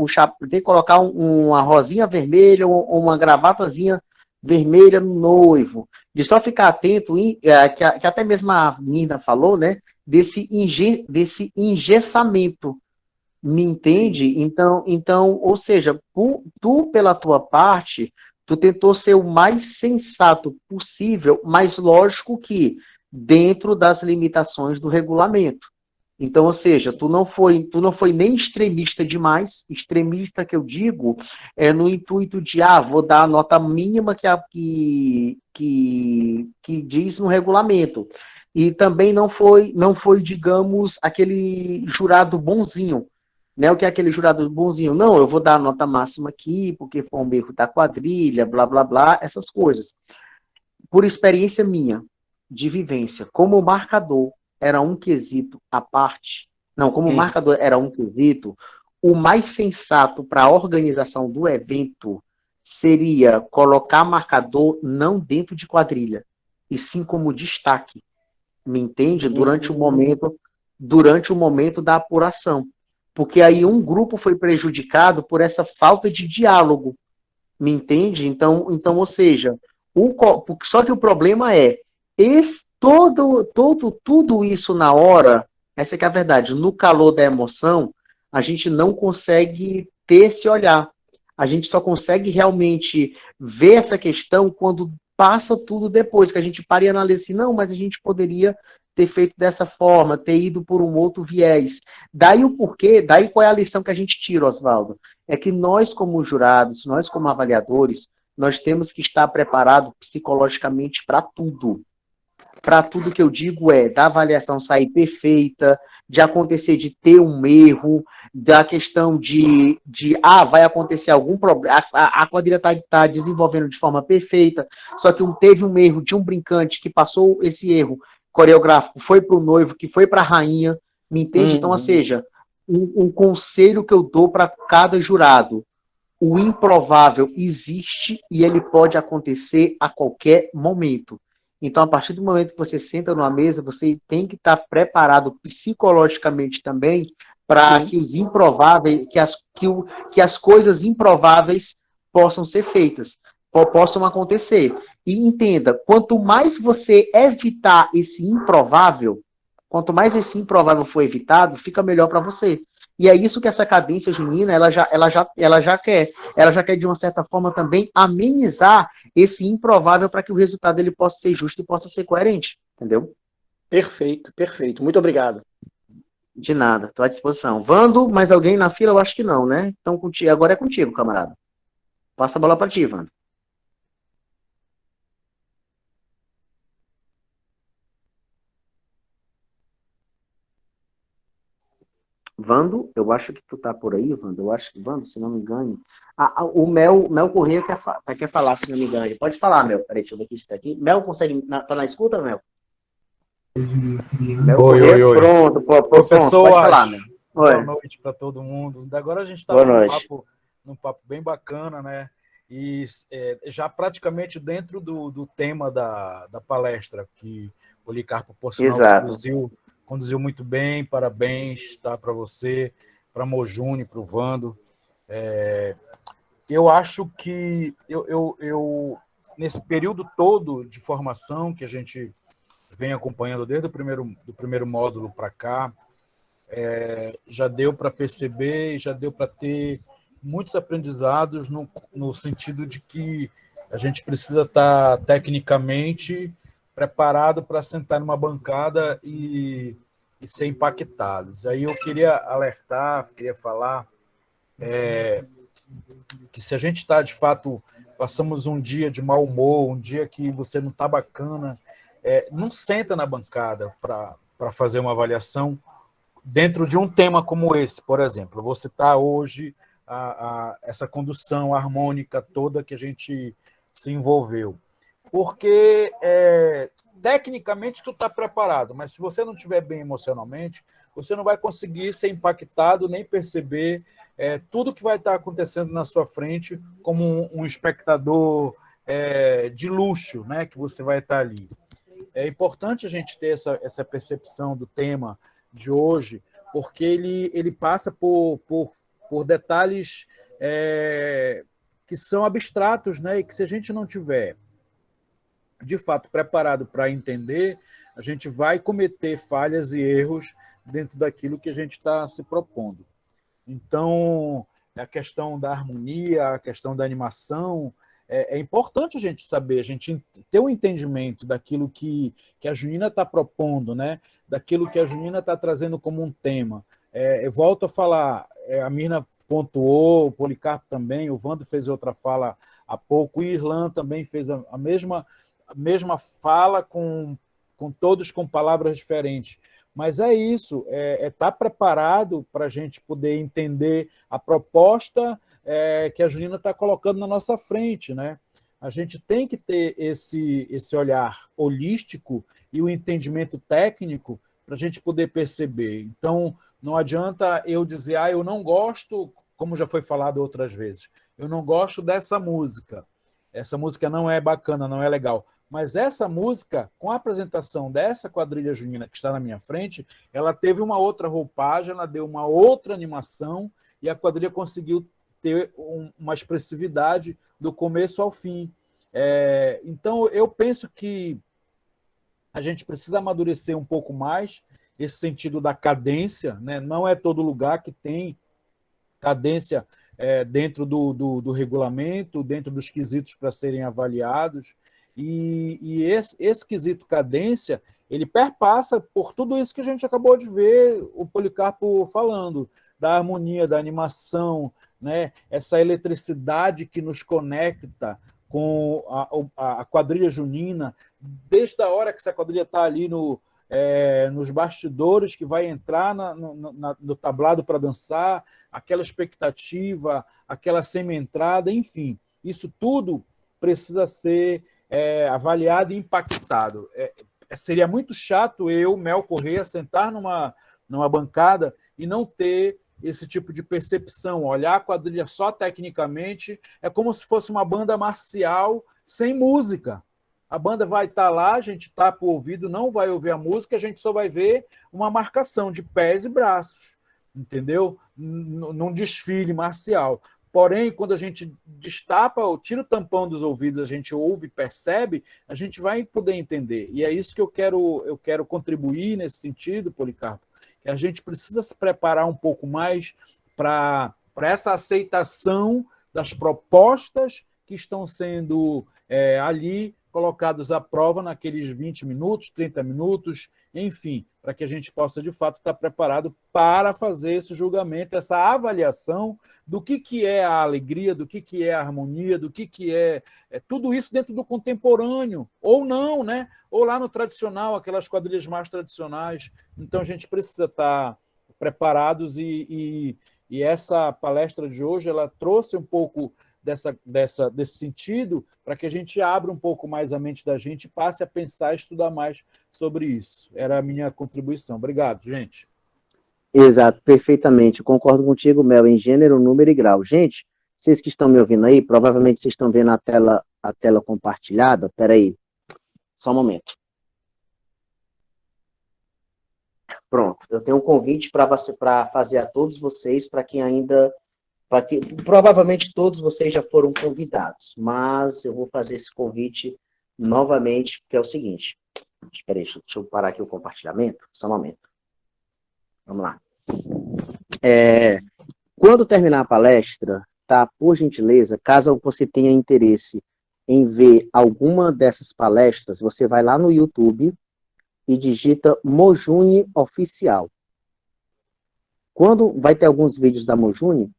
ter que colocar uma rosinha vermelha ou uma gravatazinha vermelha no noivo, de só ficar atento, que até mesmo a Nina falou, né, desse engessamento, me entende? Então, ou seja, tu, pela tua parte, tu tentou ser o mais sensato possível, mas lógico que dentro das limitações do regulamento. Então, ou seja, tu não foi nem extremista demais. Extremista que eu digo é no intuito de, vou dar a nota mínima que diz no regulamento. E também não foi, digamos, aquele jurado bonzinho, né? O que é aquele jurado bonzinho? Não, eu vou dar a nota máxima aqui, porque foi um erro da quadrilha, blá, blá, blá, essas coisas. Por experiência minha, de vivência, como o marcador era um quesito à parte, como o marcador era um quesito, o mais sensato para a organização do evento seria colocar marcador não dentro de quadrilha, e sim como destaque, me entende? Durante o momento da apuração. Porque aí um grupo foi prejudicado por essa falta de diálogo, me entende? Então ou seja, só que o problema tudo isso na hora, essa que é a verdade, no calor da emoção, a gente não consegue ter esse olhar. A gente só consegue realmente ver essa questão quando passa tudo depois, que a gente para e analisa assim, não, mas a gente poderia ter feito dessa forma, ter ido por um outro viés. Daí o porquê, daí qual é a lição que a gente tira, Oswaldo? É que nós, como jurados, nós, como avaliadores, nós temos que estar preparados psicologicamente para tudo. Para tudo que eu digo da avaliação sair perfeita, de acontecer de ter um erro, da questão vai acontecer algum problema, a quadrilha está desenvolvendo de forma perfeita, só que teve um erro de um brincante que passou esse erro coreográfico, foi para o noivo, que foi para a rainha, me entende? Então, ou seja, um conselho que eu dou para cada jurado: o improvável existe e ele pode acontecer a qualquer momento. Então, a partir do momento que você senta numa mesa, você tem que estar preparado psicologicamente também para que os improváveis, que as coisas improváveis possam ser feitas, possam acontecer. E entenda, quanto mais você evitar esse improvável, quanto mais esse improvável for evitado, fica melhor para você. E é isso que essa cadência junina, ela já quer. Ela já quer, de uma certa forma, também amenizar esse improvável para que o resultado dele possa ser justo e possa ser coerente. Entendeu? Perfeito, perfeito. Muito obrigado. De nada, estou à disposição. Vando, mais alguém na fila? Eu acho que não, né? Então, agora é contigo, camarada. Passa a bola para ti, Vando. Vando, eu acho que tu tá por aí, Vando. Eu acho que, Vando, se não me engano. O Mel Corrêa quer falar, se não me engano. Pode falar, Mel. Peraí, deixa eu ver aqui se tá aqui. Mel, consegue. Tá na escuta, Mel? Mel Corrêa, oi. Pronto, pode falar, Mel. Boa noite para todo mundo. Agora a gente está num papo bem bacana, né? E já praticamente dentro do tema da palestra que o Policarpo, por sinal, conduziu muito bem, parabéns, tá, para você, para Mojune, para o Vando. Eu acho que eu nesse período todo de formação que a gente vem acompanhando desde do primeiro módulo para cá, já deu para perceber e já deu para ter muitos aprendizados no sentido de que a gente precisa estar tecnicamente preparado para sentar numa bancada e ser impactados. Aí eu queria alertar, queria falar que se a gente está, de fato, passamos um dia de mau humor, um dia que você não está bacana, não senta na bancada para fazer uma avaliação dentro de um tema como esse, por exemplo. Eu vou citar hoje essa condução harmônica toda que a gente se envolveu. Porque tecnicamente tu está preparado, mas se você não estiver bem emocionalmente, você não vai conseguir ser impactado nem perceber tudo que vai estar acontecendo na sua frente como um espectador de luxo, né, que você vai estar ali. É importante a gente ter essa percepção do tema de hoje, porque ele passa por detalhes que são abstratos, né, e que se a gente não tiver de fato preparado para entender, a gente vai cometer falhas e erros dentro daquilo que a gente está se propondo. Então, a questão da harmonia, a questão da animação, é importante a gente saber, a gente ter um entendimento daquilo que a Junina está propondo, né? Daquilo que a Junina está trazendo como um tema. Eu volto a falar, a Mirna pontuou, o Policarpo também, o Vando fez outra fala há pouco, o Irlan também fez a mesma fala com todos com palavras diferentes. Mas é isso, estar preparado para a gente poder entender a proposta que a Junina está colocando na nossa frente, né? A gente tem que ter esse olhar holístico e o entendimento técnico para a gente poder perceber. Então, não adianta eu dizer, eu não gosto, como já foi falado outras vezes, eu não gosto dessa música não é bacana, não é legal. Mas essa música, com a apresentação dessa quadrilha junina que está na minha frente, ela teve uma outra roupagem, ela deu uma outra animação e a quadrilha conseguiu ter uma expressividade do começo ao fim. Então, eu penso que a gente precisa amadurecer um pouco mais esse sentido da cadência, né? Não é todo lugar que tem cadência dentro do regulamento, dentro dos quesitos para serem avaliados. E esse quesito cadência, ele perpassa por tudo isso que a gente acabou de ver o Policarpo falando, da harmonia, da animação, né? Essa eletricidade que nos conecta com a quadrilha junina, desde a hora que essa quadrilha está ali nos bastidores, que vai entrar no tablado para dançar, aquela expectativa, aquela semi-entrada, enfim, isso tudo precisa ser avaliado e impactado. Seria muito chato eu, Mel Corrêa, sentar numa bancada e não ter esse tipo de percepção, olhar a quadrilha só tecnicamente, é como se fosse uma banda marcial sem música. A banda vai estar lá, a gente tapa o ouvido, não vai ouvir a música, a gente só vai ver uma marcação de pés e braços, entendeu? Num desfile marcial. Porém, quando a gente destapa, tira o tampão dos ouvidos, a gente ouve, percebe, a gente vai poder entender. E é isso que eu quero contribuir nesse sentido, Policarpo, que a gente precisa se preparar um pouco mais para essa aceitação das propostas que estão sendo ali colocados à prova naqueles 20 minutos, 30 minutos, enfim, para que a gente possa, de fato, estar preparado para fazer esse julgamento, essa avaliação do que é a alegria, do que é a harmonia, do que é tudo isso dentro do contemporâneo, ou não, né? Ou lá no tradicional, aquelas quadrilhas mais tradicionais. Então, a gente precisa estar preparados e essa palestra de hoje, ela trouxe um pouco desse sentido, para que a gente abra um pouco mais a mente da gente e passe a pensar e estudar mais sobre isso. Era a minha contribuição. Obrigado, gente. Exato, perfeitamente. Concordo contigo, Mel, em gênero, número e grau. Gente, vocês que estão me ouvindo aí, provavelmente vocês estão vendo a tela compartilhada. Espera aí, só um momento. Pronto, eu tenho um convite para fazer a todos vocês, para quem ainda... provavelmente todos vocês já foram convidados, mas eu vou fazer esse convite novamente, que é o seguinte. Espera aí, deixa eu parar aqui o compartilhamento, só um momento. Vamos lá. Quando terminar a palestra, tá? Por gentileza, caso você tenha interesse em ver alguma dessas palestras, você vai lá no YouTube e digita Mojune Oficial. Quando vai ter alguns vídeos da Mojune,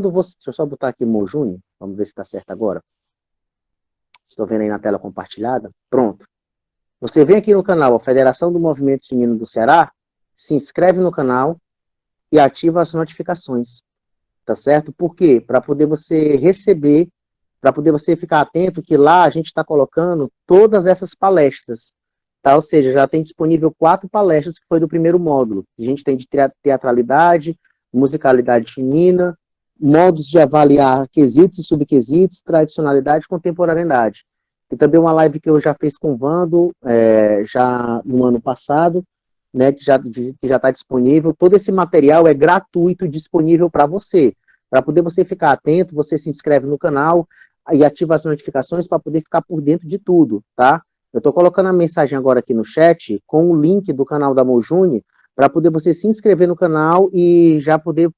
deixa eu só botar aqui Mojune, vamos ver se está certo agora. Estou vendo aí na tela compartilhada. Pronto. Você vem aqui no canal, a Federação do Movimento Junino do Ceará, se inscreve no canal e ativa as notificações. tá certo? Por quê? Para poder você receber, para poder você ficar atento que lá a gente está colocando todas essas palestras, tá? Ou seja, já tem disponível 4 palestras que foi do primeiro módulo. A gente tem de teatralidade, musicalidade junina, modos de avaliar quesitos e subquesitos, tradicionalidade e contemporaneidade. E também uma live que eu já fiz com o Vando, já no ano passado, né, que já está disponível. Todo esse material é gratuito e disponível para você. Para poder você ficar atento, você se inscreve no canal e ativa as notificações para poder ficar por dentro de tudo, tá? Eu estou colocando a mensagem agora aqui no chat com o link do canal da Mojune para poder você se inscrever no canal e já poder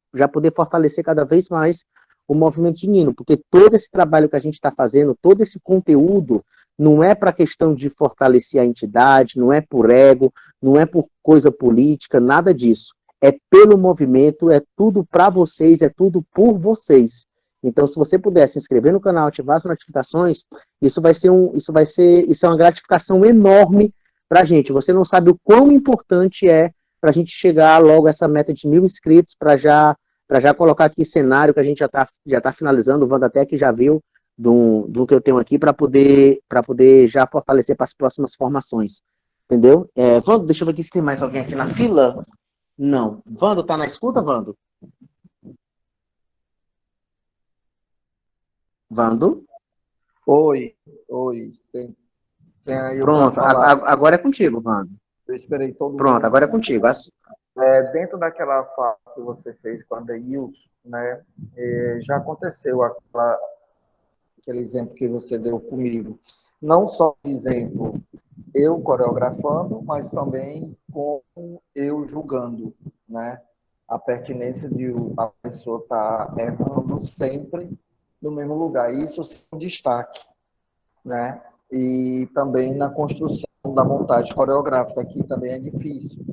fortalecer cada vez mais o movimento junino, porque todo esse trabalho que a gente está fazendo, todo esse conteúdo, não é para questão de fortalecer a entidade, não é por ego, não é por coisa política, nada disso. É pelo movimento, é tudo para vocês, é tudo por vocês. Então, se você puder se inscrever no canal, ativar as notificações, isso é uma gratificação enorme para a gente. Você não sabe o quão importante é para a gente chegar logo a essa meta de 1.000 inscritos, para já colocar aqui cenário que a gente já tá finalizando, o Wanda até que já viu do que eu tenho aqui, para poder já fortalecer para as próximas formações. Entendeu? Vando, deixa eu ver aqui se tem mais alguém aqui na fila. Não. Vando, tá na escuta, Vando? Vando? Oi. Tem aí Pronto, agora é contigo, Vando. Eu esperei todo mundo. Pronto, agora é contigo. Dentro daquela fala que você fez com a Deilson, né, já aconteceu aquele exemplo que você deu comigo. Não só exemplo eu coreografando, mas também com eu julgando, né? A pertinência de a pessoa estar errando sempre no mesmo lugar. Isso é um destaque, né? E também na construção da montagem coreográfica, que também é difícil.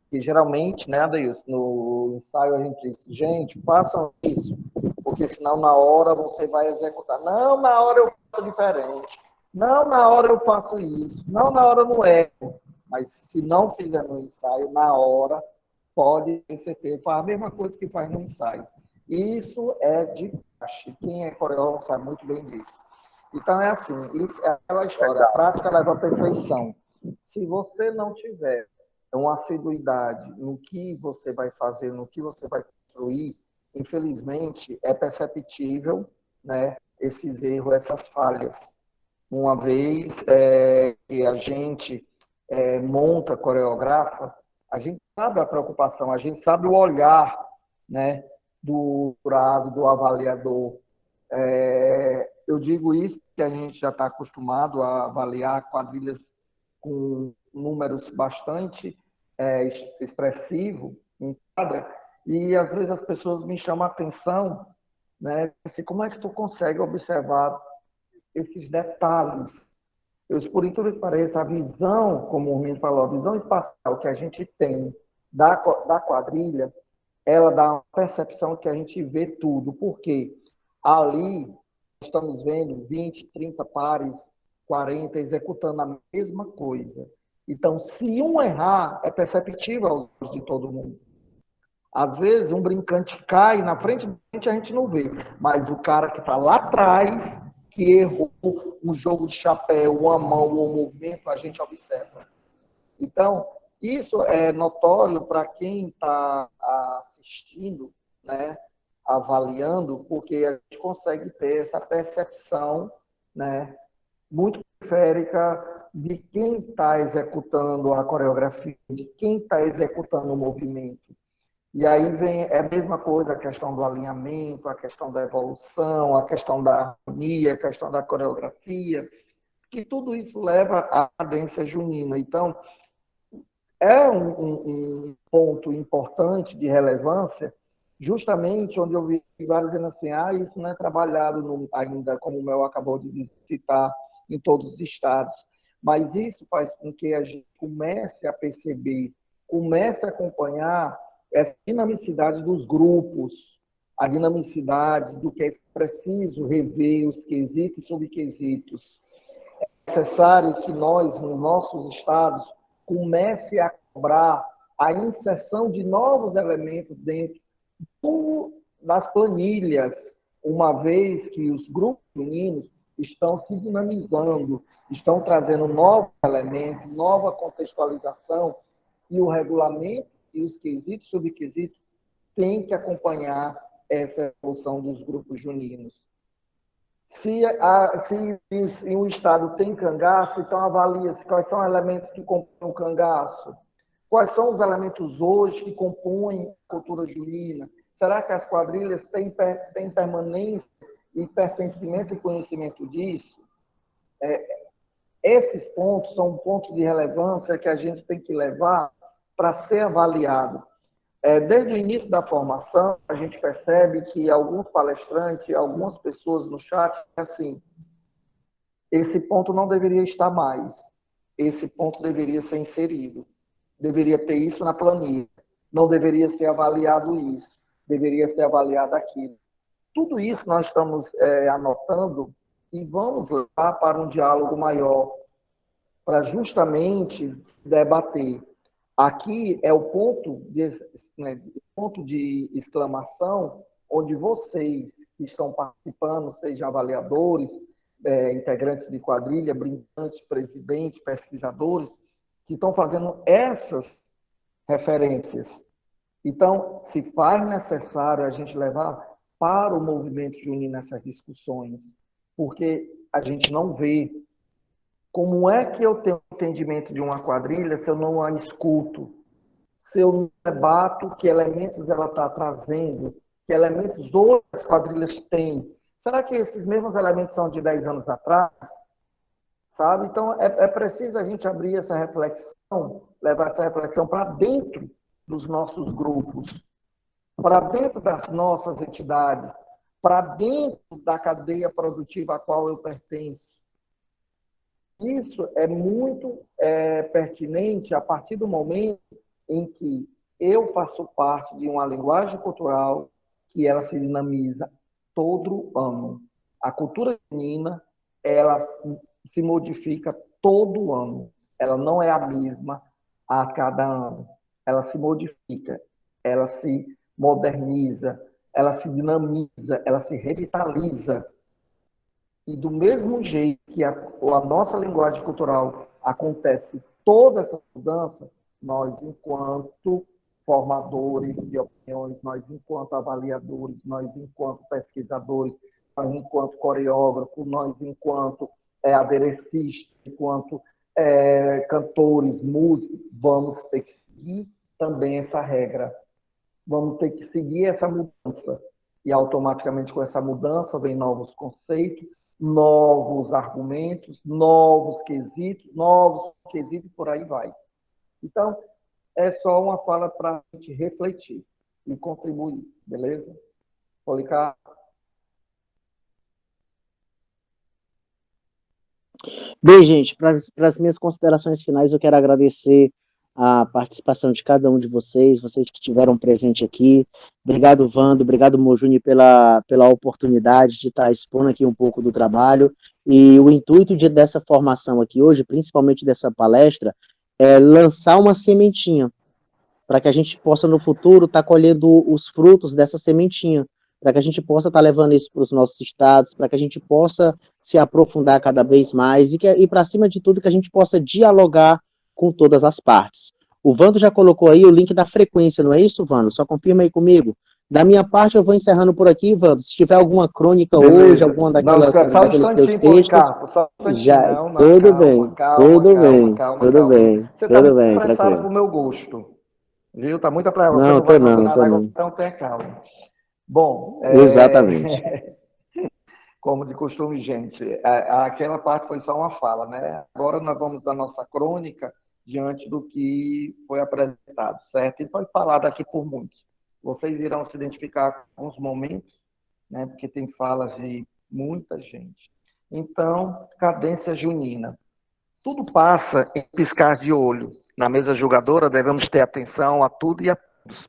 Que geralmente, né, Adeilson, no ensaio a gente diz, gente, façam isso, porque senão na hora você vai executar. Não, na hora eu faço diferente. Não, na hora eu faço isso. Não, na hora eu não erro. Mas se não fizer no ensaio, na hora, pode ter certeza, faz a mesma coisa que faz no ensaio. Isso é de praxe. Quem é coreógrafo sabe muito bem disso. Então, é assim, isso é aquela história, a prática leva à perfeição. Se você não tiver uma assiduidade no que você vai fazer, no que você vai construir, infelizmente, é perceptível, né, esses erros, essas falhas. Uma vez que a gente monta, coreografa, a gente sabe a preocupação, a gente sabe o olhar, né, do jurado, do avaliador. Eu digo isso porque a gente já está acostumado a avaliar quadrilhas com números bastante expressivos em quadra, e às vezes as pessoas me chamam a atenção, né? Assim, como é que tu consegue observar esses detalhes? Por incrível que pareça, a visão, como o Mendes falou, a visão espacial que a gente tem da quadrilha, ela dá uma percepção que a gente vê tudo, porque ali estamos vendo 20, 30 pares, 40 executando a mesma coisa. Então, se um errar, é perceptível aos olhos de todo mundo. Às vezes, um brincante cai na frente da gente, a gente não vê. Mas o cara que está lá atrás, que errou um jogo de chapéu, uma mão ou um movimento, a gente observa. Então, isso é notório para quem está assistindo, né, avaliando, porque a gente consegue ter essa percepção, né, muito periférica de quem está executando a coreografia, de quem está executando o movimento. E aí vem a mesma coisa, a questão do alinhamento, a questão da evolução, a questão da harmonia, a questão da coreografia, que tudo isso leva à cadência junina. Então, é um ponto importante de relevância, justamente onde eu vi vários dizendo assim, isso não é trabalhado ainda, como o Mel acabou de citar, em todos os estados. Mas isso faz com que a gente comece a perceber, comece a acompanhar essa dinamicidade dos grupos, a dinamicidade do que é preciso rever os quesitos e subquesitos. É necessário que nós, nos nossos estados, comece a cobrar a inserção de novos elementos dentro nas planilhas, uma vez que os grupos juninos estão se dinamizando, estão trazendo novos elementos, nova contextualização, e o regulamento e os quesitos e subquesitos têm que acompanhar essa evolução dos grupos juninos. Se um estado tem cangaço, então avalia-se quais são os elementos que compõem o cangaço, quais são os elementos hoje que compõem a cultura junina. Será que as quadrilhas têm permanência e pertencimento e conhecimento disso? Esses pontos são pontos de relevância que a gente tem que levar para ser avaliado. Desde o início da formação, a gente percebe que alguns palestrantes, algumas pessoas no chat, assim, esse ponto não deveria estar mais, esse ponto deveria ser inserido, deveria ter isso na planilha, não deveria ser avaliado isso, deveria ser avaliado aquilo. Tudo isso nós estamos anotando e vamos levar para um diálogo maior, para justamente debater. Aqui é o ponto de exclamação, onde vocês que estão participando, sejam avaliadores, integrantes de quadrilha, brincantes, presidentes, pesquisadores, que estão fazendo essas referências. Então, se faz necessário a gente levar para o movimento junino essas discussões, porque a gente não vê. Como é que eu tenho entendimento de uma quadrilha se eu não a escuto? Se eu não debato que elementos ela está trazendo, que elementos outras quadrilhas têm? Será que esses mesmos elementos são de 10 anos atrás? Sabe? Então, é preciso a gente abrir essa reflexão, levar essa reflexão para dentro dos nossos grupos, para dentro das nossas entidades, para dentro da cadeia produtiva a qual eu pertenço. Isso é muito pertinente a partir do momento em que eu faço parte de uma linguagem cultural que ela se dinamiza todo ano. A cultura junina, ela se modifica todo ano. Ela não é a mesma a cada ano. Ela se modifica, ela se moderniza, ela se dinamiza, ela se revitaliza. E do mesmo jeito que a nossa linguagem cultural acontece toda essa mudança, nós, enquanto formadores de opiniões, nós, enquanto avaliadores, nós, enquanto pesquisadores, nós, enquanto coreógrafos, nós, enquanto aderecistas, enquanto cantores, músicos, vamos ter que seguir também essa regra. Vamos ter que seguir essa mudança. E automaticamente com essa mudança vem novos conceitos, novos argumentos, novos quesitos, e por aí vai. Então, é só uma fala para a gente refletir e contribuir, beleza? Policarpo? Bem, gente, para as minhas considerações finais, eu quero agradecer a participação de cada um de vocês que estiveram presentes aqui. Obrigado, Vando, obrigado, Mojuni, pela oportunidade de estar expondo aqui um pouco do trabalho. E o intuito dessa formação aqui hoje, principalmente dessa palestra, é lançar uma sementinha, para que a gente possa, no futuro, estar colhendo os frutos dessa sementinha, para que a gente possa estar levando isso para os nossos estados, para que a gente possa se aprofundar cada vez mais e para cima de tudo, que a gente possa dialogar com todas as partes. O Vando já colocou aí o link da frequência, não é isso, Vando? Só confirma aí comigo. Da minha parte, eu vou encerrando por aqui, Vando. Se tiver alguma crônica hoje, alguma daqueles teus textos, já, tudo bem, tudo bem. Você está muito apressado para o meu gosto. Viu? Está muito apressado. Não, tô não. Então tenha calma. Bom, exatamente. Como de costume, gente, aquela parte foi só uma fala, né? Agora nós vamos dar nossa crônica diante do que foi apresentado, certo? E foi falado aqui por muitos. Vocês irão se identificar com os momentos, né? Porque tem falas de muita gente. Então, cadência junina. Tudo passa em piscar de olho. Na mesa julgadora, devemos ter atenção a tudo e a todos.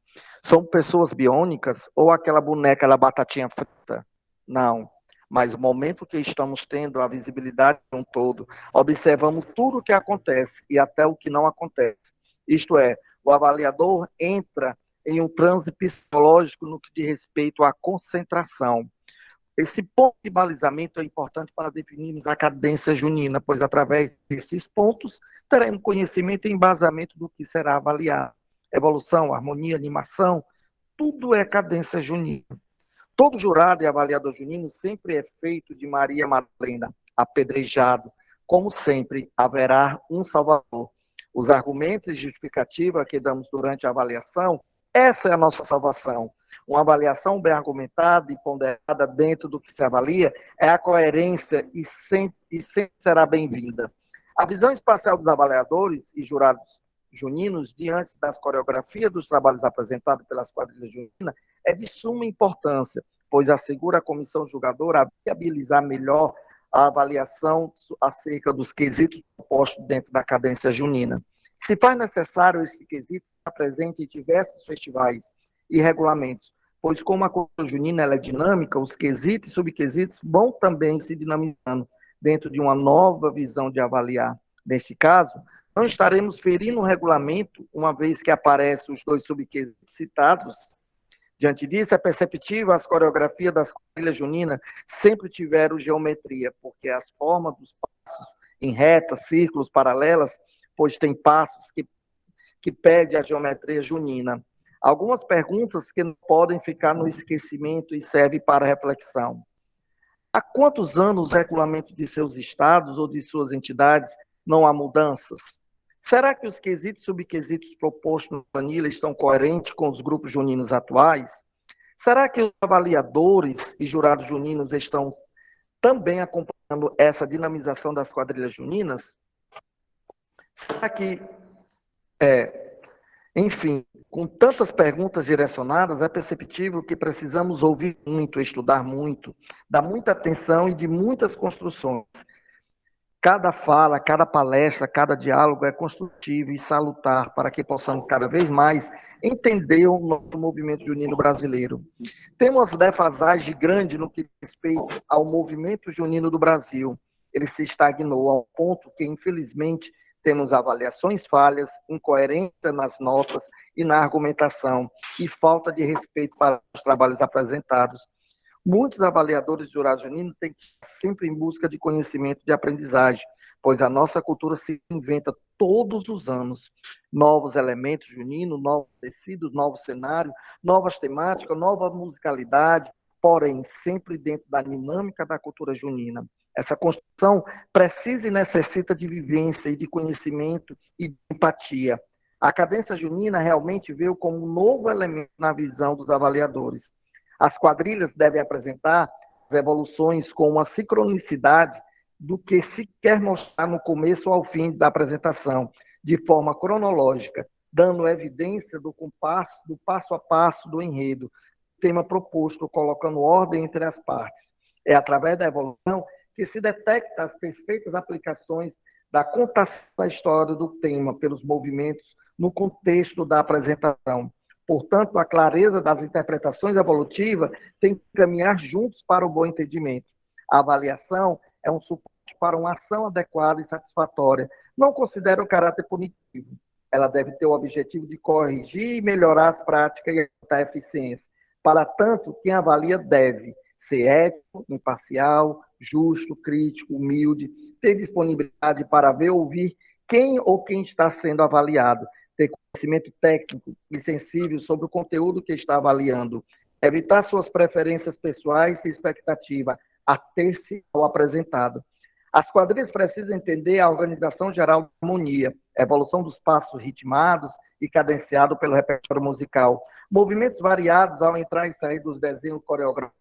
São pessoas biônicas ou aquela boneca da batatinha frita? Não. Mas o momento que estamos tendo a visibilidade de um todo, observamos tudo o que acontece e até o que não acontece. Isto é, o avaliador entra em um transe psicológico no que diz respeito à concentração. Esse ponto de balizamento é importante para definirmos a cadência junina, pois através desses pontos teremos conhecimento e embasamento do que será avaliado. Evolução, harmonia, animação, tudo é cadência junina. Todo jurado e avaliador junino sempre é feito de Maria Madalena, apedrejado. Como sempre, haverá um salvador. Os argumentos e justificativa que damos durante a avaliação, essa é a nossa salvação. Uma avaliação bem argumentada e ponderada dentro do que se avalia é a coerência e sempre será bem-vinda. A visão espacial dos avaliadores e jurados juninos diante das coreografias dos trabalhos apresentados pelas quadrilhas juninas é de suma importância, pois assegura à comissão julgadora a viabilizar melhor a avaliação acerca dos quesitos propostos dentro da cadência junina. Se faz necessário esse quesito estar presente em diversos festivais e regulamentos, pois como a cultura junina ela é dinâmica, os quesitos e subquesitos vão também se dinamizando dentro de uma nova visão de avaliar. Neste caso, não estaremos ferindo o regulamento, uma vez que aparecem os dois subquesitos citados. Diante disso, é perceptível as coreografias das quadrilhas juninas sempre tiveram geometria, porque as formas dos passos em retas, círculos, paralelas, pois tem passos que pedem a geometria junina. Algumas perguntas que não podem ficar no esquecimento e servem para reflexão. Há quantos anos os regulamentos de seus estados ou de suas entidades não há mudanças? Será que os quesitos e subquesitos propostos no planilha estão coerentes com os grupos juninos atuais? Será que os avaliadores e jurados juninos estão também acompanhando essa dinamização das quadrilhas juninas? Será que, enfim, com tantas perguntas direcionadas, é perceptível que precisamos ouvir muito, estudar muito, dar muita atenção e de muitas construções. Cada fala, cada palestra, cada diálogo é construtivo e salutar para que possamos cada vez mais entender o nosso movimento junino brasileiro. Temos defasagem grande no que diz respeito ao movimento junino do Brasil. Ele se estagnou ao ponto que, infelizmente, temos avaliações falhas, incoerência nas notas e na argumentação, e falta de respeito para os trabalhos apresentados. Muitos avaliadores de jurados juninos têm que estar sempre em busca de conhecimento de aprendizagem, pois a nossa cultura se inventa todos os anos. Novos elementos juninos, novos tecidos, novos cenários, novas temáticas, nova musicalidade, porém sempre dentro da dinâmica da cultura junina. Essa construção precisa e necessita de vivência e de conhecimento e de empatia. A cadência junina realmente veio como um novo elemento na visão dos avaliadores. As quadrilhas devem apresentar as evoluções com uma sincronicidade do que se quer mostrar no começo ao fim da apresentação, de forma cronológica, dando evidência do compasso, do passo a passo do enredo, tema proposto, colocando ordem entre as partes. É através da evolução que se detecta as perfeitas aplicações da contação da história do tema pelos movimentos no contexto da apresentação. Portanto, a clareza das interpretações evolutivas tem que caminhar juntos para o bom entendimento. A avaliação é um suporte para uma ação adequada e satisfatória. Não considera o caráter punitivo. Ela deve ter o objetivo de corrigir e melhorar as práticas e aumentar a eficiência. Para tanto, quem avalia deve ser ético, imparcial, justo, crítico, humilde, ter disponibilidade para ver ou ouvir quem ou quem está sendo avaliado, ter conhecimento técnico e sensível sobre o conteúdo que está avaliando, evitar suas preferências pessoais e expectativa, ater-se ao apresentado. As quadrilhas precisam entender a organização geral da harmonia, a evolução dos passos ritmados e cadenciados pelo repertório musical, movimentos variados ao entrar e sair dos desenhos coreográficos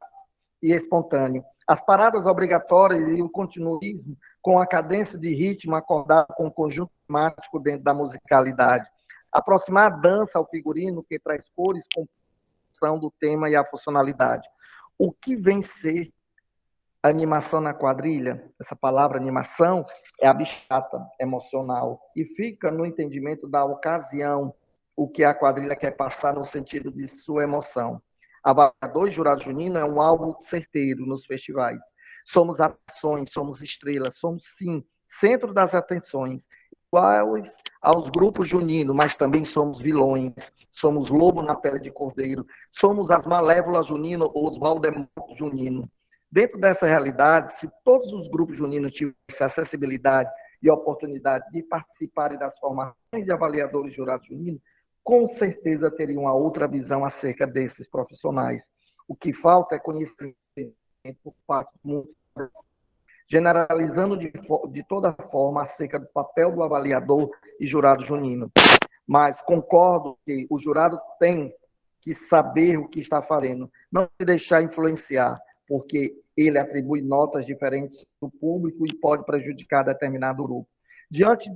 e espontâneo, as paradas obrigatórias e o continuismo com a cadência de ritmo acordado com o conjunto temático dentro da musicalidade, aproximar a dança ao figurino que traz cores com função do tema e a funcionalidade. O que vem ser animação na quadrilha? Essa palavra animação é abstrata, emocional, e fica no entendimento da ocasião, o que a quadrilha quer passar no sentido de sua emoção. Avaliador e jurado junino é um alvo certeiro nos festivais. Somos atrações, somos estrelas, somos, sim, centro das atenções. iguais aos grupos juninos, mas também somos vilões, somos lobo na pele de cordeiro, somos as malévolas juninas ou os Valdemortos juninos. Dentro dessa realidade, se todos os grupos juninos tivessem acessibilidade e oportunidade de participarem das formações de avaliadores jurados juninos, com certeza teriam uma outra visão acerca desses profissionais. O que falta é conhecimento por parte do mundo, generalizando de toda forma acerca do papel do avaliador e jurado junino. Mas concordo que o jurado tem que saber o que está fazendo, não se deixar influenciar, porque ele atribui notas diferentes do público e pode prejudicar determinado grupo. Diante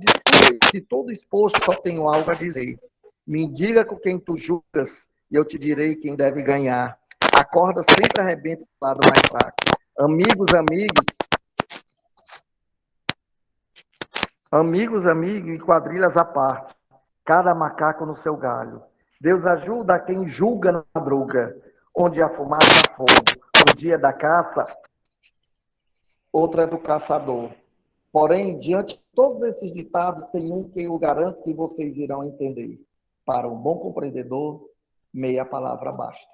de todo exposto, só tenho algo a dizer. Me diga com quem tu julgas e eu te direi quem deve ganhar. A corda sempre arrebenta do lado mais fraco. Amigos e quadrilhas à parte, cada macaco no seu galho. Deus ajuda a quem julga na madruga, onde a fumaça há fogo. O dia da caça, outro é do caçador. Porém, diante de todos esses ditados, tem um que eu garanto que vocês irão entender. Para um bom compreendedor, meia palavra basta.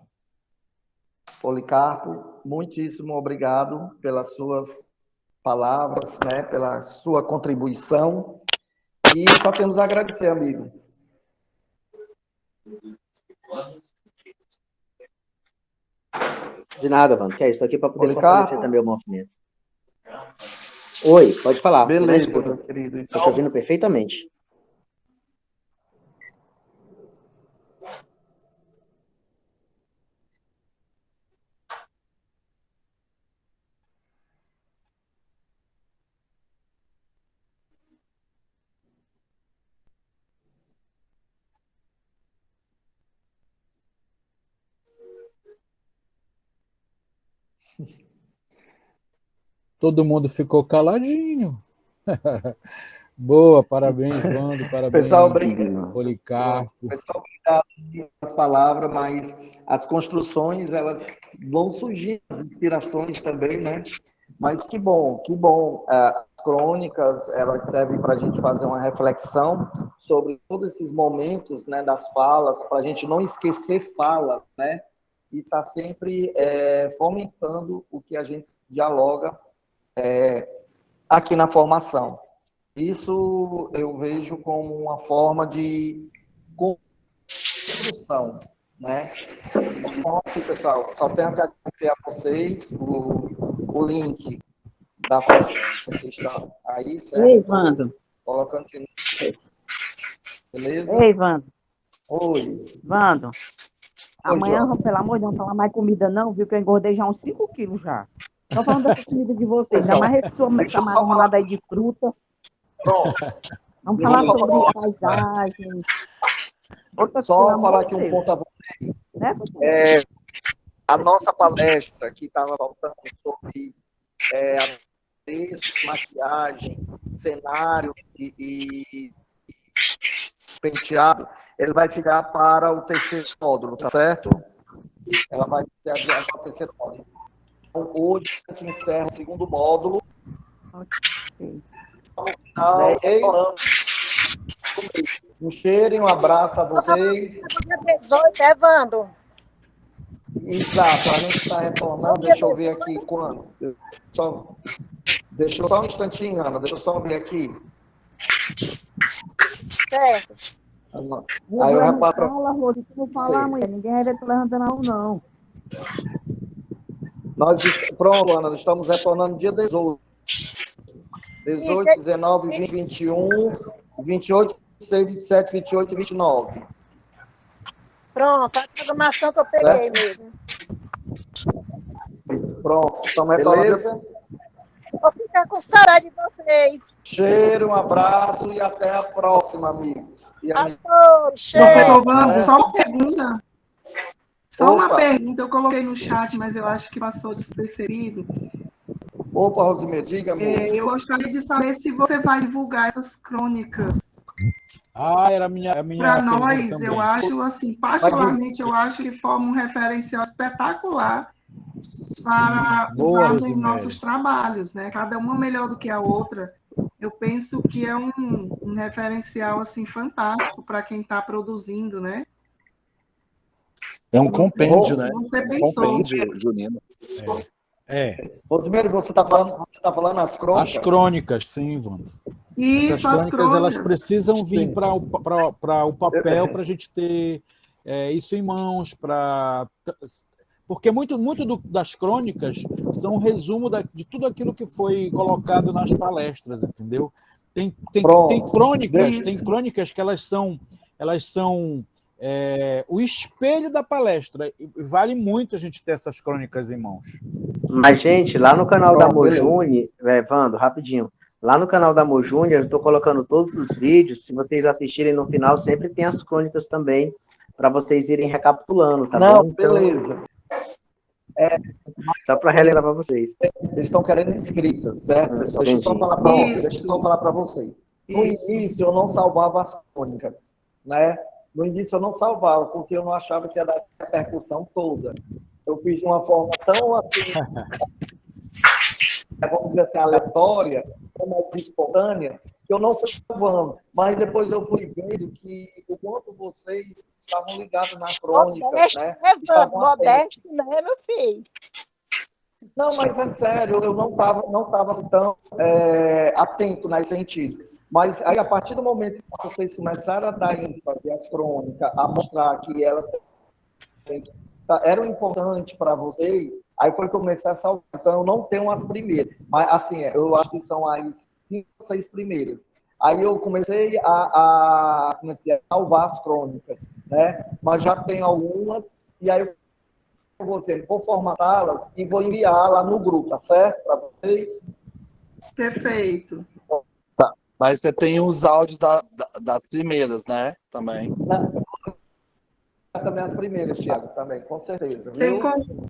Policarpo, muitíssimo obrigado pelas suas palavras, né, pela sua contribuição. E só temos a agradecer, amigo. De nada, mano. Que é isso? Estou aqui para poder fortalecer também o movimento. Oi, pode falar. Beleza, meu querido. Estou te ouvindo perfeitamente. Todo mundo ficou caladinho. Boa, parabéns, Wando, parabéns, Pessoal, obrigado. Policarpo. Pessoal, obrigado pelas palavras, mas as construções, elas vão surgir, as inspirações também, né? Mas que bom, que bom. As crônicas, elas servem para a gente fazer uma reflexão sobre todos esses momentos, né, das falas, para a gente não esquecer falas, né? E estar sempre fomentando o que a gente dialoga aqui na formação. Isso eu vejo como uma forma de construção, né? Então, assim, pessoal, só tenho que agradecer a vocês o link da formação. Vocês estão aí, certo? Ei, Wando. Colocando aqui no... Beleza? Ei, Wando. Oi. Wando. Amanhã, João. pelo amor de Deus, não falar mais comida não, viu? Que eu engordei já uns 5 quilos já. Tô falando dessa comida de vocês, ainda mais esse sua camarão aí de fruta. Pronto. Vamos falar sobre paisagem. Só falar aqui um ponto a vocês. Né? A nossa palestra que estava faltando sobre maquiagem, cenário e penteado, ele vai ficar para o terceiro módulo, tá certo? Ela vai ser adiada para o terceiro módulo. Então, hoje a gente encerra o segundo módulo. Ok. Um cheiro e um abraço a vocês. 18, Wando? Exato, a gente está retornando, deixa eu ver aqui quando. Deixa eu só um instantinho, Ana, deixa eu só ver aqui. Certo. Aí eu repasso. Fala, Rose, tu não fala, mulher, ninguém vai ver tu levantando a mão, não. Pronto, Ana, nós estamos retornando dia 18. 18, 19, 20, 21, 28, 26, 27, 28 e 29. Pronto, a programação que eu peguei mesmo. Pronto, estamos retornando. Vou ficar com saudade de vocês. Cheiro, um abraço e até a próxima, amigos. E cheiro. Só uma pergunta. Só uma pergunta, eu coloquei no chat, mas eu acho que passou despercebido. Opa, Rosimir, diga-me. Eu gostaria de saber se você vai divulgar essas crônicas. Era a minha para nós, também. Eu acho, assim, particularmente, eu acho que forma um referencial espetacular para usarmos em nossos trabalhos, né? Cada uma melhor do que a outra. eu penso que é um referencial assim fantástico para quem está produzindo, né? É um compêndio, né? Você Um pensou. compêndio junino. Rosemary, você está falando as crônicas? As crônicas, sim, Wanda. Isso, Essas crônicas, elas crônicas. precisam vir para o papel para a gente ter isso em mãos, porque muito das crônicas são um resumo de tudo aquilo que foi colocado nas palestras, entendeu? Tem crônicas que elas são o espelho da palestra. E vale muito a gente ter essas crônicas em mãos. Mas, gente, lá no canal da Mojune, Vando, rapidinho. Lá no canal da Mojune, eu estou colocando todos os vídeos. Se vocês assistirem no final, sempre tem as crônicas também, para vocês irem recapitulando, tá bom? Beleza. Só para relembrar para vocês. Eles estão querendo escritas, certo, pessoal? Deixa eu só falar para vocês. No início, eu não salvava as crônicas, né? No início, eu não salvava, porque eu não achava que ia dar a repercussão toda. Eu fiz de uma forma tão, assim, vamos dizer assim, aleatória, tão mais espontânea, que eu não fui salvando. Mas depois eu fui vendo que o quanto vocês estavam ligados na crônica, né? Modesto, né, meu filho? Não, mas é sério, eu não tava tão atento nesse sentido. Mas aí, a partir do momento que vocês começaram a dar ênfase às crônicas, a mostrar que elas eram importantes para vocês, aí foi que eu comecei a salvar. Então, eu não tenho as primeiras. Mas, assim, eu acho que são aí 5 ou 6 primeiras. Aí eu comecei a salvar as crônicas, né? Mas já tenho algumas, e aí eu vou formatá-las e vou enviar lá no grupo, tá certo? Para vocês. Perfeito. Tá. Mas você tem os áudios das primeiras, né? Também. Também as primeiras, Thiago, também, com certeza.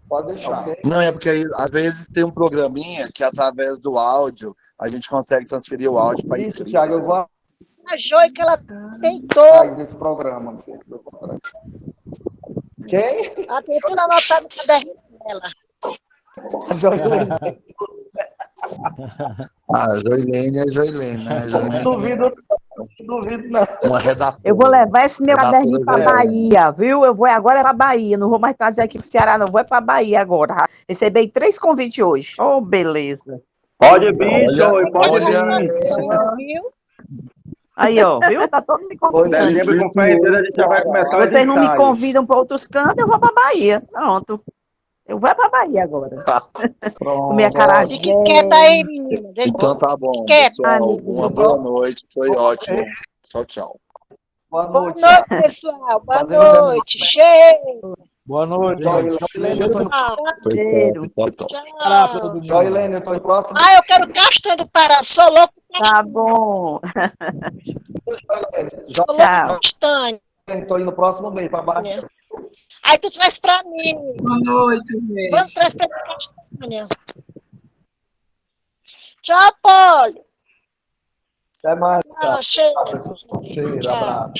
Pode deixar. Okay? Não, é porque às vezes tem um programinha que através do áudio a gente consegue transferir o áudio para isso. Thiago, eu vou. A Joia que ela tentou. Desse programa. Quem? Ela tem tudo anotado no caderno dela. A Joilene. Joilene é Joilene, né? Não duvido não. Uma redatora. Eu vou levar esse meu caderninho para Bahia, viu? Eu vou agora para Bahia, não vou mais trazer aqui para o Ceará, não. Vou para Bahia agora. Recebi 3 convites hoje. Oh, beleza. Pode vir, Joy, pode vir. Aí, ó, viu? Tá todo me convidando. Dezembro, com fé em Deus, a gente já vai começar os Vocês não me ensaios. convidam para outros cantos, eu vou para Bahia. Pronto. Eu vou para Bahia agora. Com minha acarajé. Fique quieta aí, menina. Então tá bom, quieta. pessoal. Uma boa noite. Foi ótimo. Tchau, tchau. Boa noite, pessoal. Boa noite. Cheiro. Boa noite. Cheiro. Tchau. Joilene, eu tô em próximo. Eu quero Castanho do Pará. Sou louco. Tá bom. Sou louco Castanho. Tô indo no próximo mês para Bahia. Aí tu traz pra mim. Boa noite, gente. Vamos traz pra mim, Castanha. Tchau, Poli. Até mais. Cheiro. Cheiro, abraço.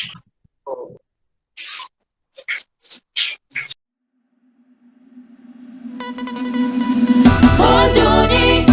Mojune,